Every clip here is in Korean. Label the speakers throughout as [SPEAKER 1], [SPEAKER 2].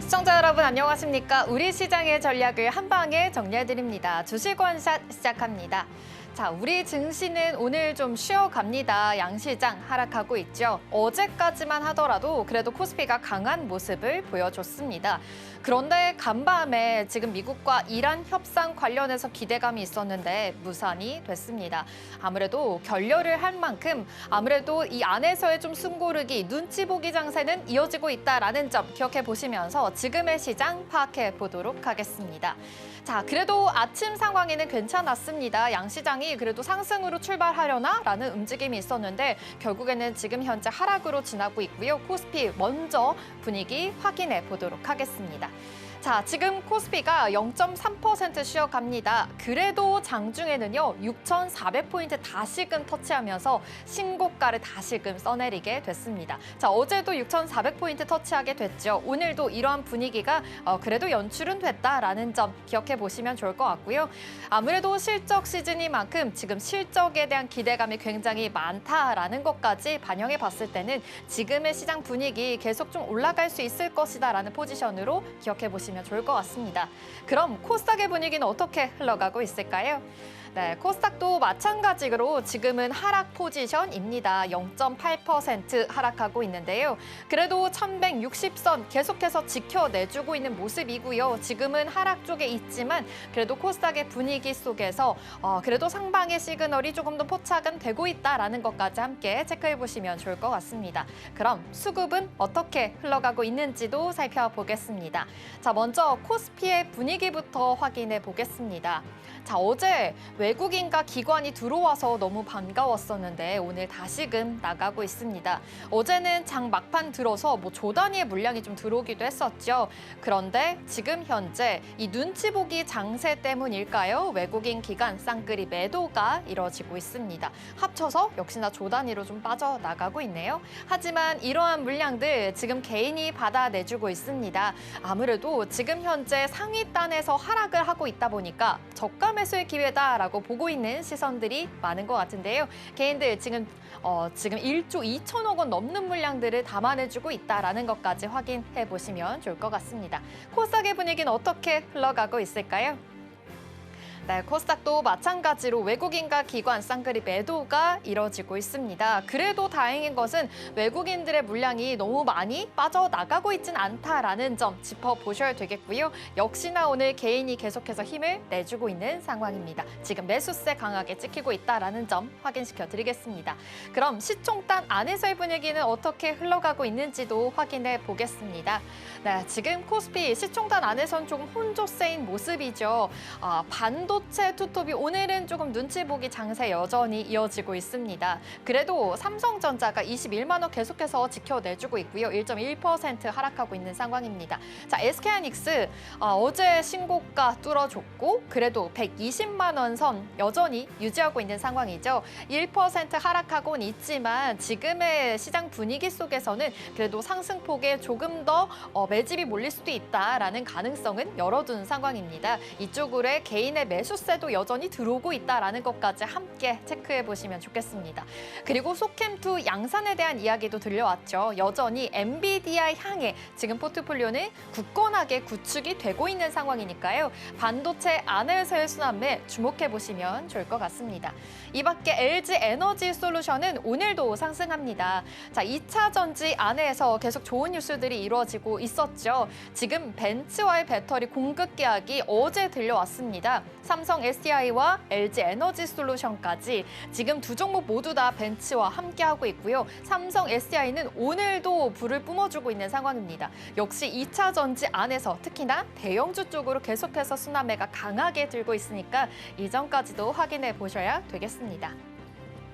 [SPEAKER 1] 시청자 여러분 안녕하십니까? 우리 시장의 전략을 한 방에 정리해드립니다. 주식 원샷 시작합니다. 자, 우리 증시는 오늘 좀 쉬어갑니다. 양시장 하락하고 있죠. 어제까지만 하더라도 그래도 코스피가 강한 모습을 보여줬습니다. 그런데 간밤에 지금 미국과 이란 협상 관련해서 기대감이 있었는데 무산이 됐습니다. 아무래도 결렬을 할 만큼 아무래도 이 안에서의 좀 숨고르기, 눈치 보기 장세는 이어지고 있다라는 점 기억해 보시면서 지금의 시장 파악해 보도록 하겠습니다. 자, 그래도 아침 상황에는 괜찮았습니다. 양시장이 그래도 상승으로 출발하려나라는 움직임이 있었는데 결국에는 지금 현재 하락으로 지나고 있고요. 코스피 먼저 분위기 확인해 보도록 하겠습니다. 자, 지금 코스피가 0.3% 쉬어갑니다. 그래도 장중에는요, 6,400포인트 다시금 터치하면서 신고가를 다시금 써내리게 됐습니다. 자, 어제도 6,400포인트 터치하게 됐죠. 오늘도 이러한 분위기가 그래도 연출은 됐다라는 점 기억해 보시면 좋을 것 같고요. 아무래도 실적 시즌이만큼 지금 실적에 대한 기대감이 굉장히 많다라는 것까지 반영해 봤을 때는 지금의 시장 분위기 계속 좀 올라갈 수 있을 것이다라는 포지션으로 기억해 보시면 좋을 것 같습니다. 그럼 코스닥의 분위기는 어떻게 흘러가고 있을까요? 네, 코스닥도 마찬가지로 지금은 하락 포지션입니다. 0.8% 하락하고 있는데요. 그래도 1160선 계속해서 지켜내주고 있는 모습이고요. 지금은 하락 쪽에 있지만 그래도 코스닥의 분위기 속에서 그래도 상방의 시그널이 조금 더 포착은 되고 있다라는 것까지 함께 체크해 보시면 좋을 것 같습니다. 그럼 수급은 어떻게 흘러가고 있는지도 살펴보겠습니다. 자, 먼저 코스피의 분위기부터 확인해 보겠습니다. 자, 어제 외국인과 기관이 들어와서 너무 반가웠었는데 오늘 다시금 나가고 있습니다. 어제는 장 막판 들어서 조 단위의 물량이 좀 들어오기도 했었죠. 그런데 지금 현재 이 눈치 보기 장세 때문일까요? 외국인 기관 쌍끌이 매도가 이뤄지고 있습니다. 합쳐서 역시나 조 단위로 좀 빠져나가고 있네요. 하지만 이러한 물량들 지금 개인이 받아내주고 있습니다. 아무래도 지금 현재 상위단에서 하락을 하고 있다 보니까 저가 매수의 기회다라고 보고 있는 시선들이 많은 것 같은데요. 개인들 지금 1조 2천억 원 넘는 물량들을 담아내주고 있다라는 것까지 확인해 보시면 좋을 것 같습니다. 코스닥의 분위기는 어떻게 흘러가고 있을까요? 네, 코스닥도 마찬가지로 외국인과 기관 쌍끌이 매도가 이뤄지고 있습니다. 그래도 다행인 것은 외국인들의 물량이 너무 많이 빠져나가고 있진 않다라는 점 짚어보셔야 되겠고요. 역시나 오늘 개인이 계속해서 힘을 내주고 있는 상황입니다. 지금 매수세 강하게 찍히고 있다라는 점 확인시켜 드리겠습니다. 그럼 시총단 안에서의 분위기는 어떻게 흘러가고 있는지도 확인해 보겠습니다. 네, 지금 코스피 시총단 안에선 조금 혼조세인 모습이죠. 반도체 투톱이 오늘은 조금 눈치 보기 장세 여전히 이어지고 있습니다. 그래도 삼성전자가 21만 원 계속해서 지켜내주고 있고요. 1.1% 하락하고 있는 상황입니다. 자, SK하이닉스 어제 신고가 뚫어줬고 그래도 120만 원 선 여전히 유지하고 있는 상황이죠. 1% 하락하고는 있지만 지금의 시장 분위기 속에서는 그래도 상승폭에 조금 더 매집이 몰릴 수도 있다라는 가능성은 열어둔 상황입니다. 이쪽으로의 개인의 매수세도 여전히 들어오고 있다라는 것까지 함께 체크해 보시면 좋겠습니다. 그리고 소캠2 양산에 대한 이야기도 들려왔죠. 여전히 엔비디아 향해 지금 포트폴리오는 굳건하게 구축이 되고 있는 상황이니까요. 반도체 안에서의 순환매 주목해 보시면 좋을 것 같습니다. 이 밖에 LG 에너지 솔루션은 오늘도 상승합니다. 자, 2차 전지 안에서 계속 좋은 뉴스들이 이루어지고 있었죠. 지금 벤츠와의 배터리 공급 계약이 어제 들려왔습니다. 삼성 SDI와 LG 에너지 솔루션까지 지금 두 종목 모두 다 벤츠와 함께하고 있고요. 삼성 SDI는 오늘도 불을 뿜어주고 있는 상황입니다. 역시 2차 전지 안에서 특히나 대형주 쪽으로 계속해서 순환매가 강하게 들고 있으니까 이 점까지도 확인해 보셔야 되겠습니다.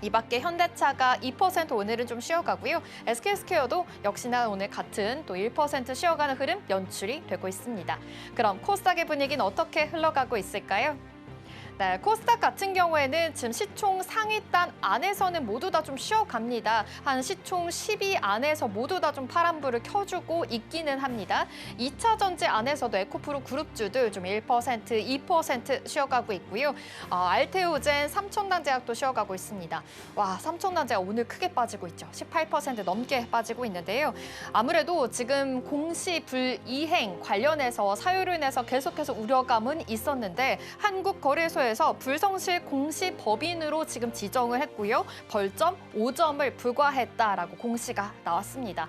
[SPEAKER 1] 이 밖에 현대차가 2% 오늘은 좀 쉬어가고요. SK스퀘어도 역시나 오늘 같은 또 1% 쉬어가는 흐름 연출이 되고 있습니다. 그럼 코스닥의 분위기는 어떻게 흘러가고 있을까요? 네, 코스닥 같은 경우에는 지금 시총 상위단 안에서는 모두 다 좀 쉬어갑니다. 한 시총 10위 안에서 모두 다 좀 파란불을 켜주고 있기는 합니다. 2차 전지 안에서도 에코프로 그룹주들 좀 1%, 2% 쉬어가고 있고요. 알테오젠, 삼천단제약도 쉬어가고 있습니다. 와, 삼천단제약 오늘 크게 빠지고 있죠. 18% 넘게 빠지고 있는데요. 아무래도 지금 공시 불이행 관련해서 사유로 인해서 계속해서 우려감은 있었는데 한국거래소에서 불성실 공시 법인으로 지금 지정을 했고요. 벌점 5점을 부과했다라고 공시가 나왔습니다.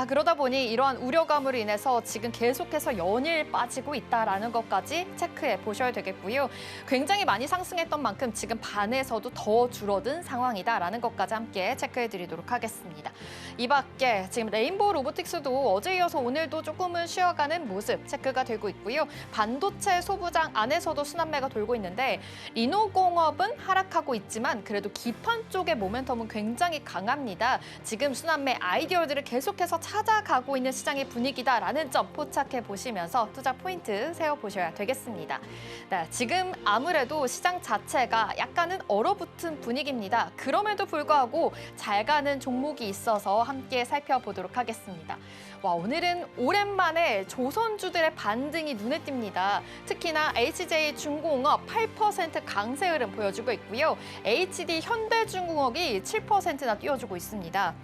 [SPEAKER 1] 그러다 보니 이러한 우려감으로 인해서 지금 계속해서 연일 빠지고 있다라는 것까지 체크해 보셔야 되겠고요. 굉장히 많이 상승했던 만큼 지금 반에서도 더 줄어든 상황이다라는 것까지 함께 체크해 드리도록 하겠습니다. 이 밖에 지금 레인보우 로보틱스도 어제 이어서 오늘도 조금은 쉬어가는 모습 체크가 되고 있고요. 반도체 소부장 안에서도 순환매가 돌고 있는데 리노공업은 하락하고 있지만 그래도 기판 쪽의 모멘텀은 굉장히 강합니다. 지금 순환매 아이디어들을 계속해서 찾아가고 있는 시장의 분위기다라는 점 포착해 보시면서 투자 포인트 세워보셔야 되겠습니다. 네, 지금 아무래도 시장 자체가 약간은 얼어붙은 분위기입니다. 그럼에도 불구하고 잘 가는 종목이 있어서 함께 살펴보도록 하겠습니다. 와, 오늘은 오랜만에 조선주들의 반등이 눈에 띕니다. 특히나 HJ 중공업 8% 강세 흐름 보여주고 있고요. HD 현대중공업이 7%나 띄워주고 있습니다.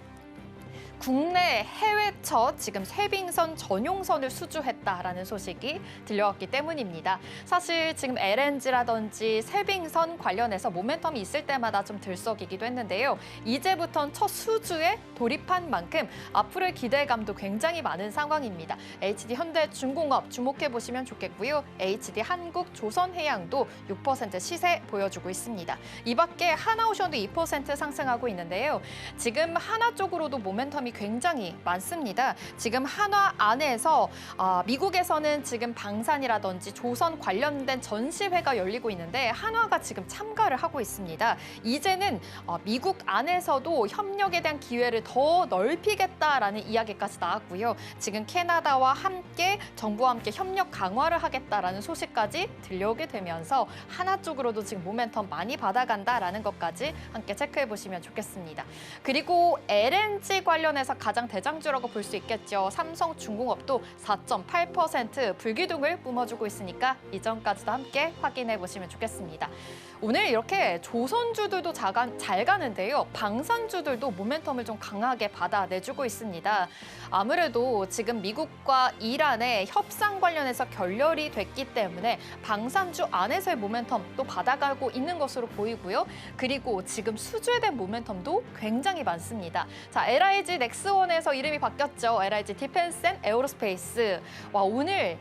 [SPEAKER 1] 국내 해외 첫 지금 쇄빙선 전용선을 수주했다라는 소식이 들려왔기 때문입니다. 사실 지금 LNG라든지 쇄빙선 관련해서 모멘텀이 있을 때마다 좀 들썩이기도 했는데요. 이제부터는 첫 수주에 돌입한 만큼 앞으로의 기대감도 굉장히 많은 상황입니다. HD 현대중공업 주목해 보시면 좋겠고요. HD 한국조선해양도 6% 시세 보여주고 있습니다. 이 밖에 하나오션도 2% 상승하고 있는데요. 지금 하나 쪽으로도 모멘텀이 굉장히 많습니다. 지금 한화 안에서 미국에서는 지금 방산이라든지 조선 관련된 전시회가 열리고 있는데 한화가 지금 참가를 하고 있습니다. 이제는 미국 안에서도 협력에 대한 기회를 더 넓히겠다라는 이야기까지 나왔고요. 지금 캐나다와 함께 정부와 함께 협력 강화를 하겠다라는 소식까지 들려오게 되면서 한화 쪽으로도 지금 모멘텀 많이 받아간다라는 것까지 함께 체크해 보시면 좋겠습니다. 그리고 LNG 관련해서 가장 대장주라고 볼 수 있겠죠. 삼성중공업도 4.8% 불기둥을 뿜어주고 있으니까 이 점까지도 함께 확인해 보시면 좋겠습니다. 오늘 이렇게 조선주들도 잘 가는데요. 방산주들도 모멘텀을 좀 강하게 받아내주고 있습니다. 아무래도 지금 미국과 이란의 협상 관련해서 결렬이 됐기 때문에 방산주 안에서의 모멘텀 또 받아가고 있는 것으로 보이고요. 그리고 지금 수주에 대한 모멘텀도 굉장히 많습니다. 자, LIG 넥스원에서 이름이 바뀌었죠. LIG 디펜스 앤 에어로스페이스. 와, 오늘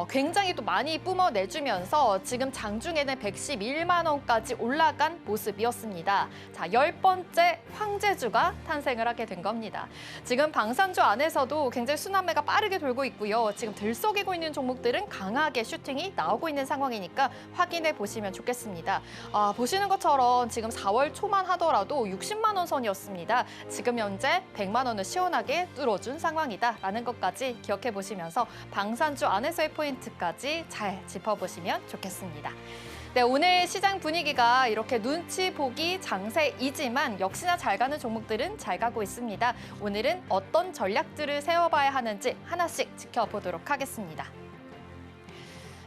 [SPEAKER 1] 굉장히 또 많이 뿜어내주면서 지금 장중에는 111만 원까지 올라간 모습이었습니다. 자, 10번째 황제주가 탄생을 하게 된 겁니다. 지금 방산주 안에서도 굉장히 순환매가 빠르게 돌고 있고요. 지금 들썩이고 있는 종목들은 강하게 슈팅이 나오고 있는 상황이니까 확인해 보시면 좋겠습니다. 보시는 것처럼 지금 4월 초만 하더라도 60만 원 선이었습니다. 지금 현재 100만 원을 시원하게 뚫어준 상황이다라는 것까지 기억해 보시면서 방산주 안에서의 포인트까지 잘 짚어보시면 좋겠습니다. 네, 오늘 시장 분위기가 이렇게 눈치 보기 장세이지만 역시나 잘 가는 종목들은 잘 가고 있습니다. 오늘은 어떤 전략들을 세워봐야 하는지 하나씩 지켜보도록 하겠습니다.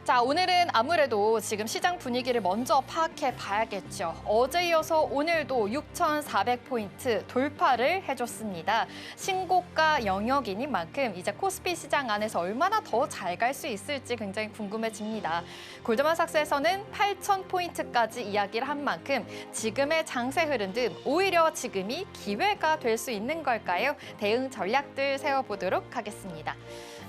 [SPEAKER 1] 자, 오늘은 아무래도 지금 시장 분위기를 먼저 파악해 봐야겠죠. 어제 이어서 오늘도 6,400포인트 돌파를 해줬습니다. 신고가 영역인 만큼 이제 코스피 시장 안에서 얼마나 더 잘 갈 수 있을지 굉장히 궁금해집니다. 골드만삭스에서는 8,000포인트까지 이야기를 한 만큼 지금의 장세 흐름 등 오히려 지금이 기회가 될 수 있는 걸까요? 대응 전략들 세워보도록 하겠습니다.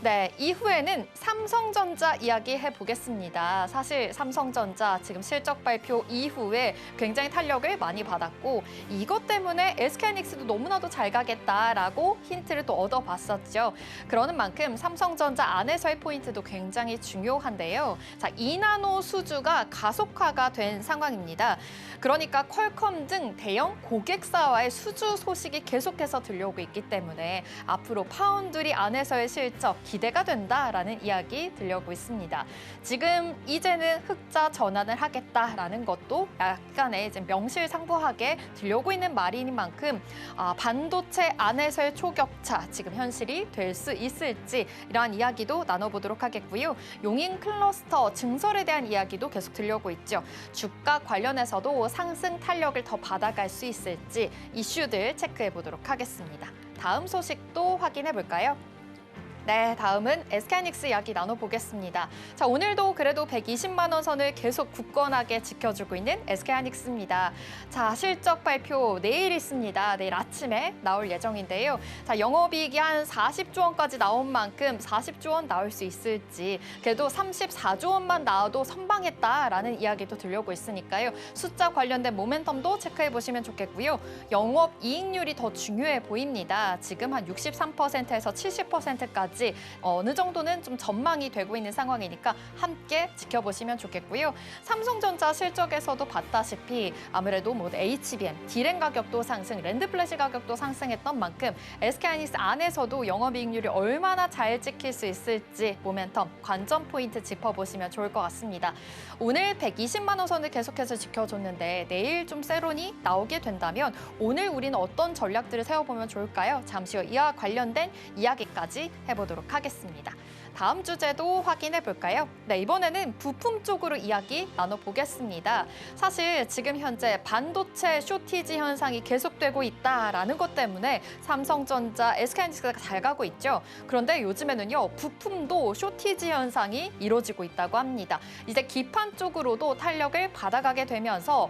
[SPEAKER 1] 네, 이후에는 삼성전자 이야기해 보겠습니다. 사실 삼성전자 지금 실적 발표 이후에 굉장히 탄력을 많이 받았고 이것 때문에 SK하이닉스도 너무나도 잘 가겠다라고 힌트를 또 얻어봤었죠. 그러는 만큼 삼성전자 안에서의 포인트도 굉장히 중요한데요. 자, 2나노 수주가 가속화가 된 상황입니다. 그러니까 퀄컴 등 대형 고객사와의 수주 소식이 계속해서 들려오고 있기 때문에 앞으로 파운드리 안에서의 실적 기대가 된다라는 이야기 들려오고 있습니다. 지금 이제는 흑자 전환을 하겠다라는 것도 약간의 이제 명실상부하게 들려오고 있는 말인 만큼 반도체 안에서의 초격차 지금 현실이 될 수 있을지 이러한 이야기도 나눠보도록 하겠고요. 용인 클러스터 증설에 대한 이야기도 계속 들려오고 있죠. 주가 관련해서도 상승 탄력을 더 받아갈 수 있을지 이슈들 체크해 보도록 하겠습니다. 다음 소식도 확인해 볼까요? 네, 다음은 SK하이닉스 이야기 나눠보겠습니다. 자, 오늘도 그래도 120만 원 선을 계속 굳건하게 지켜주고 있는 SK하이닉스입니다. 자, 실적 발표 내일 있습니다. 내일 아침에 나올 예정인데요. 자, 영업이익이 한 40조 원까지 나온 만큼 40조 원 나올 수 있을지, 그래도 34조 원만 나와도 선방했다라는 이야기도 들려오고 있으니까요. 숫자 관련된 모멘텀도 체크해 보시면 좋겠고요. 영업이익률이 더 중요해 보입니다. 지금 한 63%에서 70%까지 어느 정도는 좀 전망이 되고 있는 상황이니까 함께 지켜보시면 좋겠고요. 삼성전자 실적에서도 봤다시피 아무래도 뭐 HBM, D램 가격도 상승, 랜드플래시 가격도 상승했던 만큼 SK하이닉스 안에서도 영업이익률이 얼마나 잘 지킬 수 있을지 모멘텀, 관전 포인트 짚어보시면 좋을 것 같습니다. 오늘 120만 원 선을 계속해서 지켜줬는데 내일 좀 세론이 나오게 된다면 오늘 우리는 어떤 전략들을 세워보면 좋을까요? 잠시 후 이와 관련된 이야기까지 해보도록 하겠습니다. 다음 주제도 확인해 볼까요? 네, 이번에는 부품 쪽으로 이야기 나눠보겠습니다. 사실 지금 현재 반도체 쇼티지 현상이 계속되고 있다라는 것 때문에 삼성전자, SK하이닉스가 잘 가고 있죠. 그런데 요즘에는요, 부품도 쇼티지 현상이 이루어지고 있다고 합니다. 이제 기판 쪽으로도 탄력을 받아가게 되면서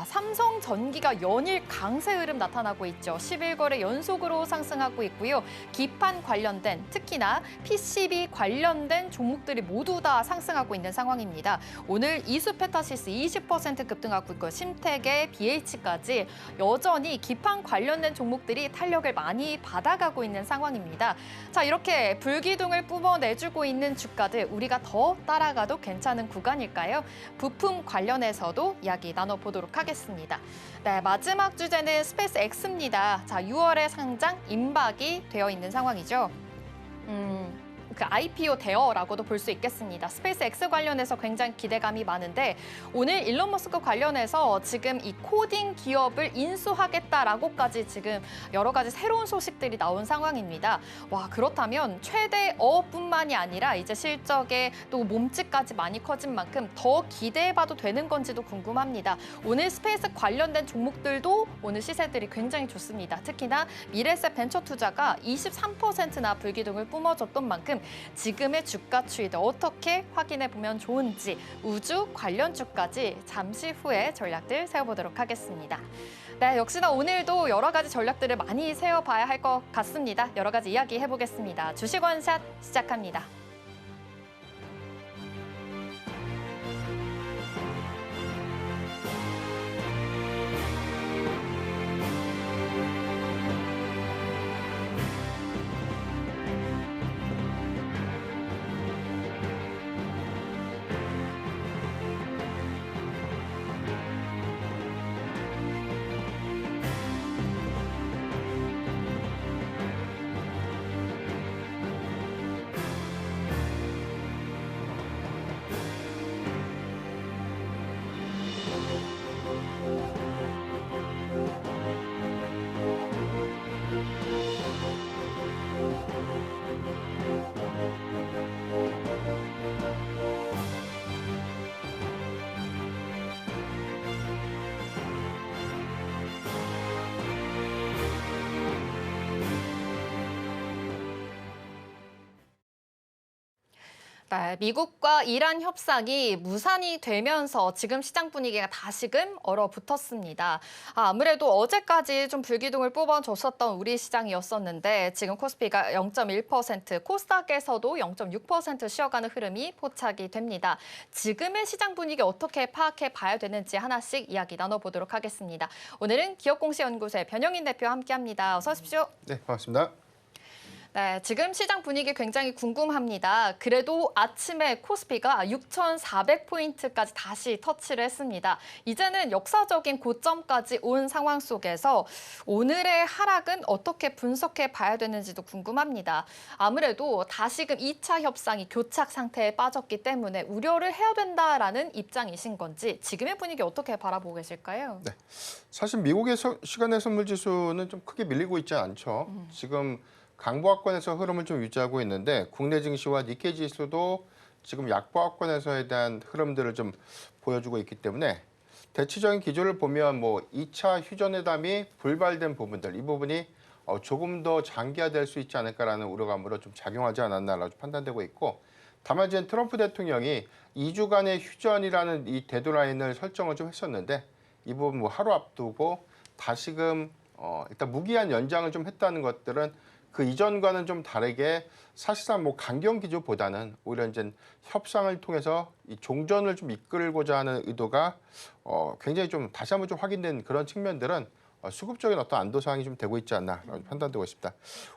[SPEAKER 1] 삼성전기가 연일 강세 흐름 나타나고 있죠. 11거래 연속으로 상승하고 있고요. 기판 관련된 특히나 PCB 관련된 종목들이 모두 다 상승하고 있는 상황입니다. 오늘 이수페타시스 20% 급등하고 있고 심택의 BH까지 여전히 기판 관련된 종목들이 탄력을 많이 받아가고 있는 상황입니다. 자, 이렇게 불기둥을 뿜어내주고 있는 주가들 우리가 더 따라가도 괜찮은 구간일까요? 부품 관련해서도 이야기 나눠보도록 하겠습니다. 네, 마지막 주제는 스페이스 X입니다. 자, 6월에 상장 임박이 되어 있는 상황이죠. 그 IPO 대어라고도 볼 수 있겠습니다. 스페이스 X 관련해서 굉장히 기대감이 많은데 오늘 일론 머스크 관련해서 지금 이 코딩 기업을 인수하겠다라고까지 지금 여러 가지 새로운 소식들이 나온 상황입니다. 그렇다면 최대어뿐만이 아니라 이제 실적에 또 몸집까지 많이 커진 만큼 더 기대해봐도 되는 건지도 궁금합니다. 오늘 스페이스 관련된 종목들도 오늘 시세들이 굉장히 좋습니다. 특히나 미래에셋 벤처투자가 23%나 불기둥을 뿜어줬던 만큼 지금의 주가 추이도 어떻게 확인해 보면 좋은지 우주 관련주까지 잠시 후에 전략들 세워보도록 하겠습니다. 네, 역시나 오늘도 여러 가지 전략들을 많이 세워봐야 할 것 같습니다. 여러 가지 이야기 해보겠습니다. 주식 원샷 시작합니다. 네, 미국과 이란 협상이 무산이 되면서 지금 시장 분위기가 다시금 얼어붙었습니다. 아무래도 어제까지 좀 불기둥을 뽑아줬었던 우리 시장이었었는데 지금 코스피가 0.1%, 코스닥에서도 0.6% 쉬어가는 흐름이 포착이 됩니다. 지금의 시장 분위기 어떻게 파악해 봐야 되는지 하나씩 이야기 나눠보도록 하겠습니다. 오늘은 기업공시연구소의 변영인 대표와 함께합니다. 어서 오십시오.
[SPEAKER 2] 네, 반갑습니다.
[SPEAKER 1] 네, 지금 시장 분위기 굉장히 궁금합니다. 그래도 아침에 코스피가 6,400포인트까지 다시 터치를 했습니다. 이제는 역사적인 고점까지 온 상황 속에서 오늘의 하락은 어떻게 분석해 봐야 되는지도 궁금합니다. 아무래도 다시금 2차 협상이 교착 상태에 빠졌기 때문에 우려를 해야 된다라는 입장이신 건지 지금의 분위기 어떻게 바라보고 계실까요?
[SPEAKER 2] 네, 사실 미국의 시간의 선물 지수는 좀 크게 밀리고 있지 않죠. 지금 강보합권에서 흐름을 좀 유지하고 있는데 국내 증시와 니케이 지수도 지금 약보합권에서에 대한 흐름들을 좀 보여주고 있기 때문에 대치적인 기조를 보면 뭐 2차 휴전회담이 불발된 부분들 이 부분이 조금 더 장기화될 수 있지 않을까라는 우려감으로 좀 작용하지 않았나라고 판단되고 있고 다만 이제 트럼프 대통령이 2주간의 휴전이라는 이 데드라인을 설정을 좀 했었는데 이 부분 뭐 하루 앞두고 다시금 일단 무기한 연장을 좀 했다는 것들은 그 이전과는 좀 다르게 사실상 뭐 강경 기조보다는 오히려 이제 협상을 통해서 이 종전을 좀 이끌고자 하는 의도가 굉장히 좀 다시 한번 좀 확인된 그런 측면들은 수급적인 어떤 안도 사항이 좀 되고 있지 않나라고 판단되고 있습니다.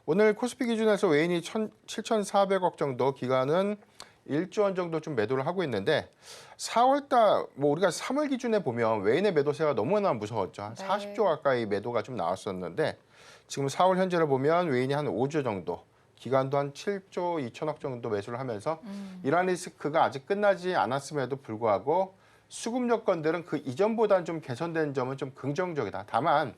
[SPEAKER 2] 오늘 코스피 기준에서 외인이 7,400억 정도 기간은 1조 원 정도 좀 매도를 하고 있는데 4월달 뭐 우리가 3월 기준에 보면 외인의 매도세가 너무나 무서웠죠. 한 40조 가까이 매도가 좀 나왔었는데 지금 4월 현재를 보면 외인이 한 5조 정도, 기간도 한 7조 2천억 정도 매수를 하면서 이러한 리스크가 아직 끝나지 않았음에도 불구하고 수급 여건들은 그 이전보다는 좀 개선된 점은 좀 긍정적이다. 다만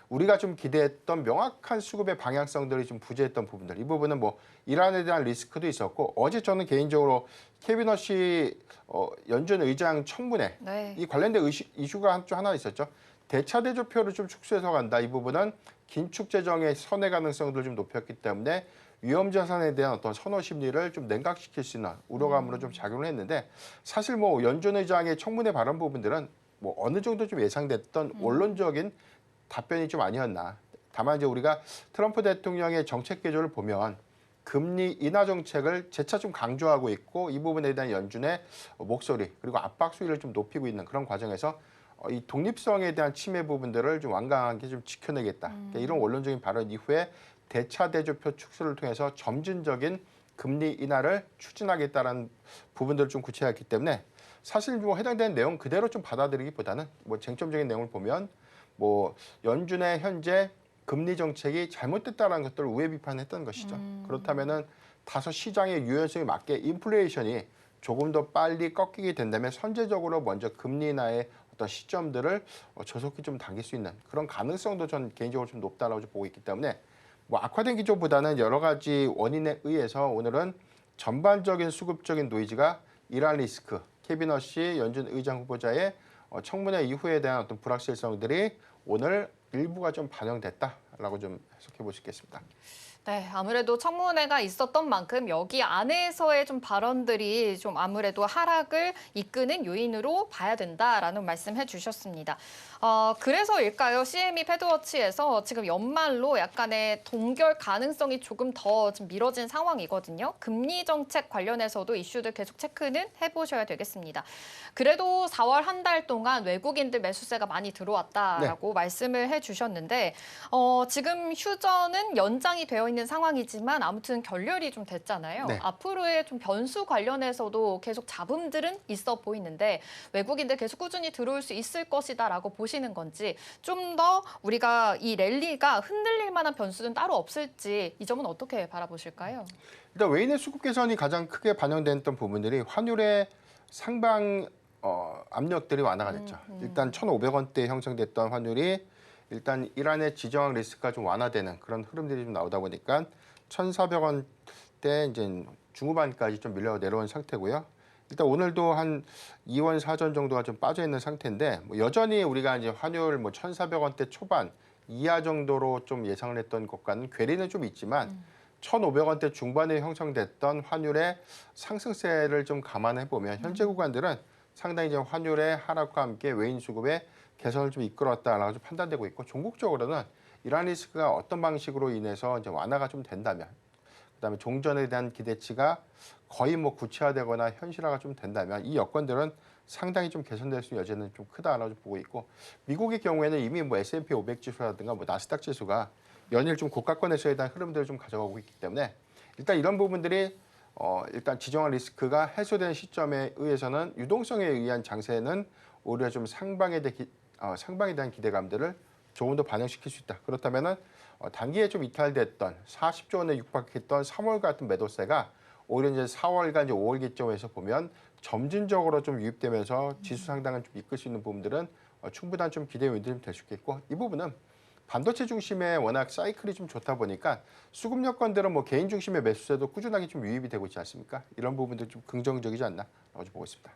[SPEAKER 2] 우리가 좀 기대했던 명확한 수급의 방향성들이 좀 부재했던 부분들 이 부분은 뭐 이란에 대한 리스크도 있었고 어제 저는 개인적으로 케빈 허시 연준 의장 청문회 이 관련된 이슈가 하나 있었죠. 대차대조표를 좀 축소해서 간다. 이 부분은 긴축 재정의 선회 가능성들을 좀 높였기 때문에 위험자산에 대한 어떤 선호 심리를 좀 냉각시킬 수 있는 우려감으로 좀 작용을 했는데 사실 뭐 연준 의장의 청문회 발언 부분들은 뭐 어느 정도 좀 예상됐던 원론적인 답변이 좀 아니었나. 다만 이제 우리가 트럼프 대통령의 정책 개조를 보면 금리 인하 정책을 재차 좀 강조하고 있고 이 부분에 대한 연준의 목소리 그리고 압박 수위를 좀 높이고 있는 그런 과정에서 이 독립성에 대한 침해 부분들을 좀 완강하게 좀 지켜내겠다. 그러니까 이런 원론적인 발언 이후에 대차 대조표 축소를 통해서 점진적인 금리 인하를 추진하겠다라는 부분들을 좀 구체화했기 때문에 사실 뭐 해당되는 내용 그대로 좀 받아들이기보다는 뭐 쟁점적인 내용을 보면 뭐 연준의 현재 금리 정책이 잘못됐다라는 것들을 우회 비판했던 것이죠. 그렇다면은 다소 시장의 유연성에 맞게 인플레이션이 조금 더 빨리 꺾이게 된다면 선제적으로 먼저 금리 인하의 어떤 시점들을 조속히 좀 당길 수 있는 그런 가능성도 전 개인적으로 좀 높다라고 보고 있기 때문에 뭐 악화된 기조보다는 여러 가지 원인에 의해서 오늘은 전반적인 수급적인 노이즈가 이란 리스크, 케빈 허시 연준 의장 후보자의 청문회 이후에 대한 어떤 불확실성들이 오늘 일부가 좀 반영됐다라고 좀 해석해 볼 수 있겠습니다.
[SPEAKER 1] 네, 아무래도 청문회가 있었던 만큼 여기 안에서의 좀 발언들이 좀 아무래도 하락을 이끄는 요인으로 봐야 된다라는 말씀해 주셨습니다. 그래서일까요? CME 패드워치에서 지금 연말로 약간의 동결 가능성이 조금 더 좀 미뤄진 상황이거든요. 금리 정책 관련해서도 이슈들 계속 체크는 해보셔야 되겠습니다. 그래도 4월 한 달 동안 외국인들 매수세가 많이 들어왔다라고 말씀을 해주셨는데 지금 휴전은 연장이 되어 있는 상황이지만 아무튼 결렬이 좀 됐잖아요. 앞으로의 좀 변수 관련해서도 계속 잡음들은 있어 보이는데 외국인들 계속 꾸준히 들어올 수 있을 것이다라고 보시는 건지 좀 더 우리가 이 랠리가 흔들릴 만한 변수는 따로 없을지 이 점은 어떻게 바라보실까요?
[SPEAKER 2] 일단 외인의 수급 개선이 가장 크게 반영됐던 부분들이 환율의 상방 압력들이 완화가 됐죠. 일단 1,500원대 형성됐던 환율이 일단 이란의 지정학 리스크가 좀 완화되는 그런 흐름들이 좀 나오다 보니까 1,400원대 이제 중후반까지 좀 밀려 내려온 상태고요. 일단 오늘도 한 2원 4전 정도가 좀 빠져 있는 상태인데 뭐 여전히 우리가 이제 환율 뭐 1,400원대 초반 이하 정도로 좀 예상을 했던 것과는 괴리는 좀 있지만 1,500원대 중반에 형성됐던 환율의 상승세를 좀 감안해 보면 현재 구간들은 상당히 이제 환율의 하락과 함께 외인 수급의 개선을 좀 이끌었다라고 좀 판단되고 있고 종국적으로는 이란 리스크가 어떤 방식으로 인해서 이제 완화가 좀 된다면 그다음에 종전에 대한 기대치가 거의 뭐 구체화되거나 현실화가 좀 된다면 이 여건들은 상당히 좀 개선될 수 있는 여지는 좀 크다라고 보고 있고 미국의 경우에는 이미 뭐 S&P 500 지수라든가 뭐 나스닥 지수가 연일 좀 고가권에서에 대한 흐름들을 좀 가져가고 있기 때문에 일단 이런 부분들이 일단 지정한 리스크가 해소된 시점에 의해서는 유동성에 의한 장세는 오히려 좀 상방에 대한 기대감들을 조금 더 반영시킬 수 있다. 그렇다면은 단기에 좀 이탈됐던 40조 원에 육박했던 3월 같은 매도세가 오히려 이제 4월과 이제 5월 기점에서 보면 점진적으로 좀 유입되면서 지수 상당은 좀 이끌 수 있는 부분들은 충분한 좀 기대 요인들이 될 수 있겠고 이 부분은 반도체 중심의 워낙 사이클이 좀 좋다 보니까 수급 여건들은 뭐 개인 중심의 매수세도 꾸준하게 좀 유입이 되고 있지 않습니까? 이런 부분들 좀 긍정적이지 않나라고 좀 보고 있습니다.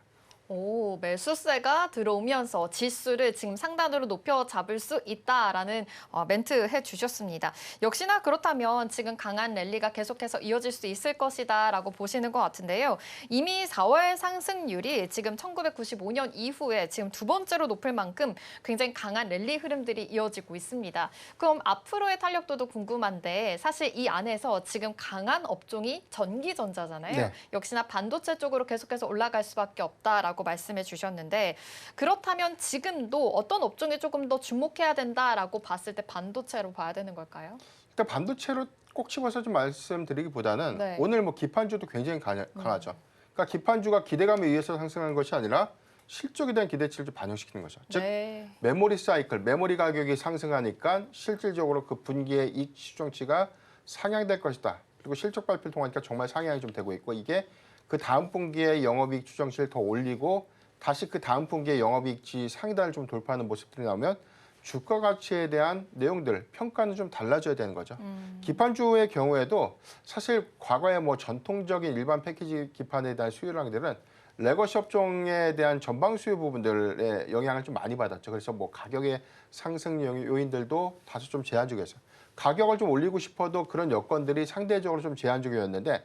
[SPEAKER 1] 오, 매수세가 들어오면서 지수를 지금 상단으로 높여 잡을 수 있다라는 멘트 해주셨습니다. 역시나 그렇다면 지금 강한 랠리가 계속해서 이어질 수 있을 것이다라고 보시는 것 같은데요. 이미 4월 상승률이 지금 1995년 이후에 지금 두 번째로 높을 만큼 굉장히 강한 랠리 흐름들이 이어지고 있습니다. 그럼 앞으로의 탄력도도 궁금한데 사실 이 안에서 지금 강한 업종이 전기전자잖아요.
[SPEAKER 2] 네.
[SPEAKER 1] 역시나 반도체 쪽으로 계속해서 올라갈 수밖에 없다라고 말씀해 주셨는데 그렇다면 지금도 어떤 업종에 조금 더 주목해야 된다라고 봤을 때 반도체로 봐야 되는 걸까요?
[SPEAKER 2] 일단 반도체로 꼭 집어서 좀 말씀드리기보다는
[SPEAKER 1] 네.
[SPEAKER 2] 오늘 뭐 기판주도 굉장히 강하죠. 그러니까 기판주가 기대감에 의해서 상승한 것이 아니라 실적에 대한 기대치를 좀 반영시키는 거죠. 즉
[SPEAKER 1] 네.
[SPEAKER 2] 메모리 사이클, 메모리 가격이 상승하니까 실질적으로 그 분기의 이익 추정치가 상향될 것이다. 그리고 실적 발표를 통하니까 정말 상향이 좀 되고 있고 이게 그 다음 분기의 영업이익 추정치를 더 올리고 다시 그 다음 분기의 영업이익치 상단을 좀 돌파하는 모습들이 나오면 주가 가치에 대한 내용들, 평가는 좀 달라져야 되는 거죠. 기판주의 경우에도 사실 과거에 뭐 전통적인 일반 패키지 기판에 대한 수요량들은 레거시 업종에 대한 전방 수요 부분들의 영향을 좀 많이 받았죠. 그래서 뭐 가격의 상승 요인들도 다소 좀 제한적이었어요. 가격을 좀 올리고 싶어도 그런 여건들이 상대적으로 좀 제한적이었는데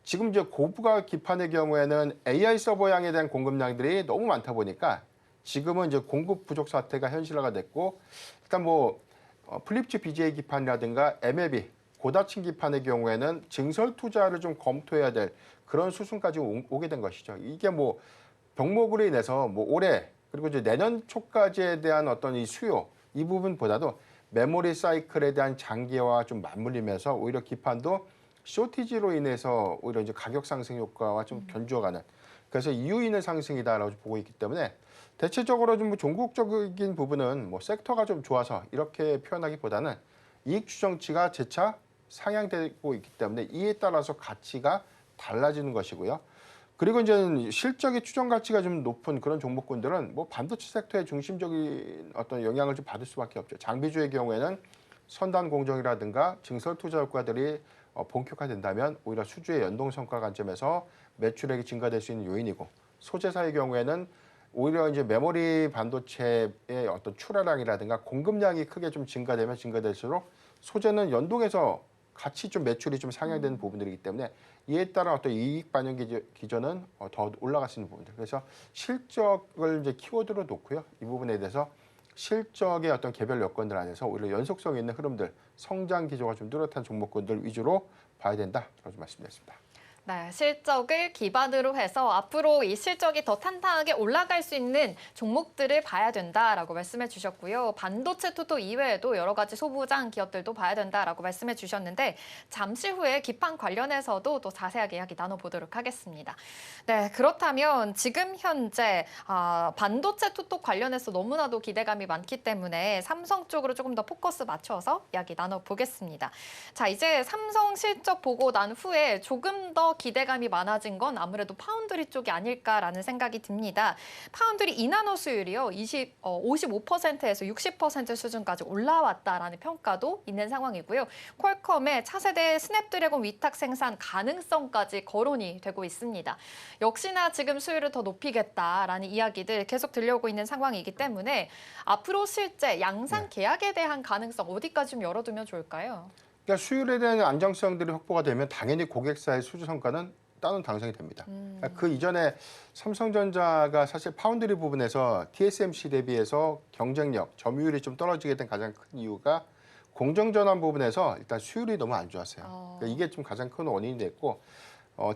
[SPEAKER 2] 지금 이제 고부가 기판의 경우에는 AI 서버향에 대한 공급량들이 너무 많다 보니까 지금은 이제 공급 부족 사태가 현실화가 됐고 일단 뭐 플립치 BGA 기판이라든가 MLB 고다층 기판의 경우에는 증설 투자를 좀 검토해야 될 그런 수순까지 오게 된 것이죠. 이게 뭐 병목으로 인해서 뭐 올해 그리고 이제 내년 초까지에 대한 어떤 이 수요 이 부분보다도 메모리 사이클에 대한 장기화와 좀 맞물리면서 오히려 기판도 쇼티지로 인해서 오히려 이제 가격 상승 효과와 좀 견주어가는 그래서 이유 있는 상승이다라고 보고 있기 때문에 대체적으로 좀 종국적인 부분은 뭐 섹터가 좀 좋아서 이렇게 표현하기보다는 이익 추정치가 재차 상향되고 있기 때문에 이에 따라서 가치가 달라지는 것이고요. 그리고 이제 실적의 추정 가치가 좀 높은 그런 종목군들은 뭐 반도체 섹터의 중심적인 어떤 영향을 좀 받을 수밖에 없죠. 장비주의 경우에는 선단 공정이라든가 증설 투자 효과들이 본격화된다면 오히려 수주의 연동 성과 관점에서 매출액이 증가될 수 있는 요인이고 소재사의 경우에는 오히려 이제 메모리 반도체의 어떤 출하량이라든가 공급량이 크게 좀 증가되면 증가될수록 소재는 연동해서 같이 좀 매출이 좀 상향되는 부분들이기 때문에 이에 따라 어떤 이익 반영 기전은 더 올라갈 수 있는 부분들. 그래서 실적을 이제 키워드로 놓고요. 이 부분에 대해서 실적의 어떤 개별 여건들 안에서 오히려 연속성 있는 흐름들, 성장 기조가 좀 뚜렷한 종목군들 위주로 봐야 된다라고 좀 말씀드렸습니다.
[SPEAKER 1] 네, 실적을 기반으로 해서 앞으로 이 실적이 더 탄탄하게 올라갈 수 있는 종목들을 봐야 된다라고 말씀해 주셨고요. 반도체 투토 이외에도 여러 가지 소부장 기업들도 봐야 된다라고 말씀해 주셨는데 잠시 후에 기판 관련해서도 또 자세하게 이야기 나눠보도록 하겠습니다. 네, 그렇다면 지금 현재 반도체 투토 관련해서 너무나도 기대감이 많기 때문에 삼성 쪽으로 조금 더 포커스 맞춰서 이야기 나눠보겠습니다. 자, 이제 삼성 실적 보고 난 후에 조금 더 기대감이 많아진 건 아무래도 파운드리 쪽이 아닐까라는 생각이 듭니다. 파운드리 이나노 수율이요. 55%에서 60% 수준까지 올라왔다라는 평가도 있는 상황이고요. 퀄컴의 차세대 스냅드래곤 위탁 생산 가능성까지 거론이 되고 있습니다. 역시나 지금 수율을 더 높이겠다라는 이야기들 계속 들려오고 있는 상황이기 때문에 앞으로 실제 양산 계약에 대한 가능성 어디까지 좀 열어두면 좋을까요?
[SPEAKER 2] 그러니까 수율에 대한 안정성들이 확보가 되면 당연히 고객사의 수주 성과는 따는 당성이 됩니다. 그러니까 그 이전에 삼성전자가 사실 파운드리 부분에서 TSMC 대비해서 경쟁력, 점유율이 좀 떨어지게 된 가장 큰 이유가 공정전환 부분에서 일단 수율이 너무 안 좋았어요. 그러니까 이게 좀 가장 큰 원인이 됐고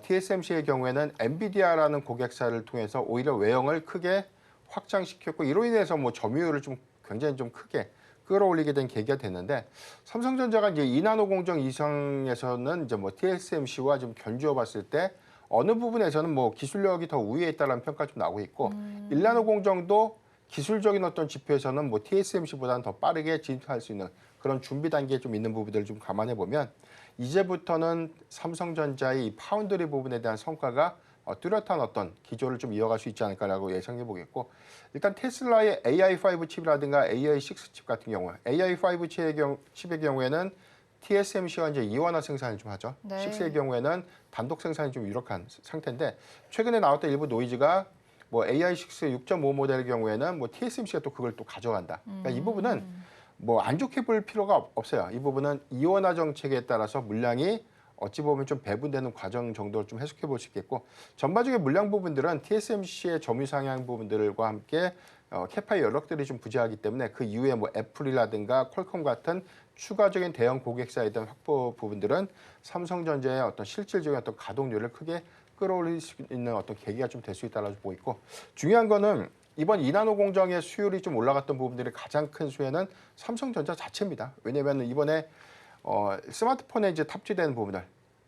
[SPEAKER 2] TSMC의 경우에는 엔비디아라는 고객사를 통해서 오히려 외형을 크게 확장시켰고 이로 인해서 뭐 점유율을 좀 굉장히 좀 크게 끌어올리게 된 계기가 됐는데 삼성전자가 이제 2나노 공정 이상에서는 이제 뭐 TSMC와 좀 견주어 봤을 때 어느 부분에서는 뭐 기술력이 더 우위에 있다는 평가 좀 나오고 있고 1나노 공정도 기술적인 어떤 지표에서는 뭐 TSMC보다는 더 빠르게 진입할 수 있는 그런 준비 단계에 좀 있는 부분들을 좀 감안해 보면 이제부터는 삼성전자의 이 파운드리 부분에 대한 성과가 뚜렷한 어떤 기조를 좀 이어갈 수 있지 않을까라고 예상해 보겠고 일단 테슬라의 AI5 칩이라든가 AI6 칩 같은 경우 AI5 칩의 경우에는 TSMC와 이제 이원화 생산을 좀 하죠.
[SPEAKER 1] 네.
[SPEAKER 2] 6의 경우에는 단독 생산이 좀 유력한 상태인데 최근에 나왔던 일부 노이즈가 뭐 AI6 6.5 모델의 경우에는 뭐 TSMC가 또 그걸 또 가져간다. 그러니까 이 부분은 뭐 안 좋게 볼 필요가 없어요. 이 부분은 이원화 정책에 따라서 물량이 어찌 보면 좀 배분되는 과정 정도를 좀 해석해 볼 수 있겠고 전반적인 물량 부분들은 TSMC의 점유 상향 부분들과 함께 캐파의 여력들이 좀 부재하기 때문에 그 이후에 뭐 애플이라든가 퀄컴 같은 추가적인 대형 고객사에 대한 확보 부분들은 삼성전자의 어떤 실질적인 어떤 가동률을 크게 끌어올릴 수 있는 어떤 계기가 좀 될 수 있다고 보고 있고 중요한 거는 이번 2나노 공정의 수율이 좀 올라갔던 부분들이 가장 큰 수혜는 삼성전자 자체입니다. 왜냐하면 이번에 스마트폰에 이제 탑재되는 부분들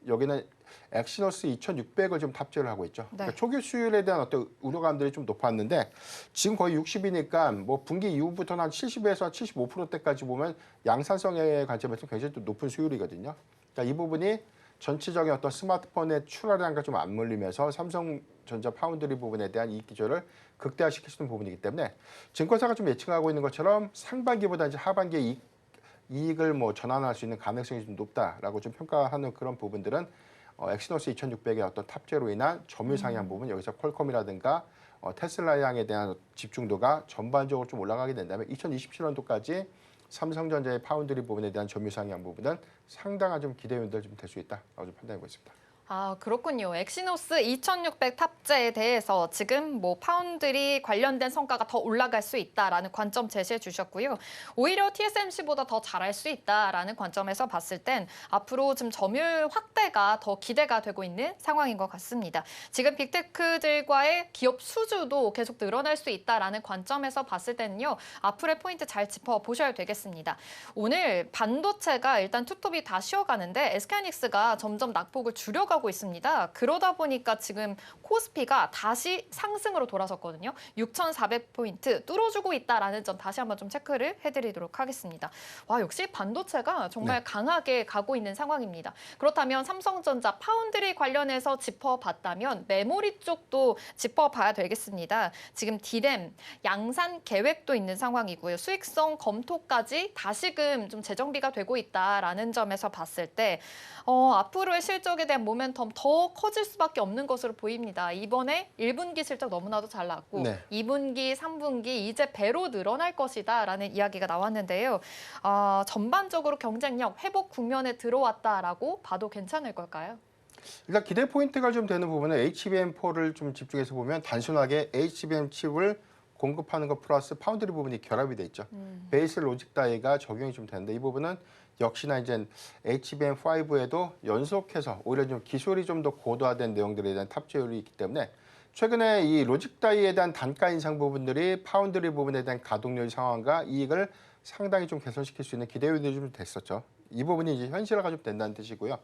[SPEAKER 2] 여기는 엑시노스 2600을 좀 탑재를 하고 있죠.
[SPEAKER 1] 네.
[SPEAKER 2] 그러니까 초기 수율에 대한 어떤 우려감들이 좀 높았는데 지금 거의 60이니까 뭐 분기 이후부터는 한 70에서 75%대까지 보면 양산성의 관점에서 굉장히 또 높은 수율이거든요. 그러니까 이 부분이 전체적인 어떤 스마트폰의 출하량과 좀 맞물리면서 삼성전자 파운드리 부분에 대한 이익 기조를 극대화시킬 수 있는 부분이기 때문에 증권사가 좀 예측하고 있는 것처럼 상반기보다 이제 하반기에 이익을 뭐 전환할 수 있는 가능성이 좀 높다라고 좀 평가하는 그런 부분들은 엑시노스 2600의 어떤 탑재로 인한 점유 상향 부분 여기서 퀄컴이라든가 테슬라 향에 대한 집중도가 전반적으로 좀 올라가게 된다면 2027년도까지 삼성전자의 파운드리 부분에 대한 점유 상향 부분은 상당한 좀 기대 요인들 좀 될 수 있다라고 좀 판단하고 있습니다.
[SPEAKER 1] 아, 그렇군요. 엑시노스 2600 탑재에 대해서 지금 뭐 파운드리 관련된 성과가 더 올라갈 수 있다라는 관점 제시해 주셨고요. 오히려 TSMC보다 더 잘할 수 있다라는 관점에서 봤을 땐 앞으로 좀 점유율 확대가 더 기대가 되고 있는 상황인 것 같습니다. 지금 빅테크들과의 기업 수주도 계속 늘어날 수 있다라는 관점에서 봤을 때는요. 앞으로의 포인트 잘 짚어보셔야 되겠습니다. 오늘 반도체가 일단 투톱이 다 쉬어가는데 SK하이닉스가 점점 낙폭을 줄여가고 있습니다. 그러다 보니까 지금 코스피가 다시 상승으로 돌아섰거든요. 6,400포인트 뚫어주고 있다라는 점 다시 한번 좀 체크를 해드리도록 하겠습니다. 와, 역시 반도체가 정말 강하게 가고 있는 상황입니다. 그렇다면 삼성전자 파운드리 관련해서 짚어봤다면 메모리 쪽도 짚어봐야 되겠습니다. 지금 D램 양산 계획도 있는 상황이고요. 수익성 검토까지 다시금 좀 재정비가 되고 있다라는 점에서 봤을 때 앞으로의 실적에 대한 모멘텀 더 커질 수밖에 없는 것으로 보입니다. 이번에 1분기 실적 너무나도 잘 나왔고 2분기, 3분기 이제 배로 늘어날 것이다라는 이야기가 나왔는데요. 전반적으로 경쟁력 회복 국면에 들어왔다라고 봐도 괜찮을 걸까요?
[SPEAKER 2] 일단 기대 포인트가 좀 되는 부분은 HBM4를 좀 집중해서 보면 단순하게 HBM 칩을 공급하는 것 플러스 파운드리 부분이 결합이 돼 있죠. 베이스 로직 다이가 적용이 좀 되는데 이 부분은 역시나 이제 HBM5에도 연속해서 오히려 좀 기술이 좀 더 고도화된 내용들에 대한 탑재율이 있기 때문에 최근에 이 로직 다이에 대한 단가 인상 부분들이 파운드리 부분에 대한 가동률 상황과 이익을 상당히 좀 개선시킬 수 있는 기대 요인이 좀 됐었죠. 이 부분이 이제 현실화가 좀 된다는 뜻이고요.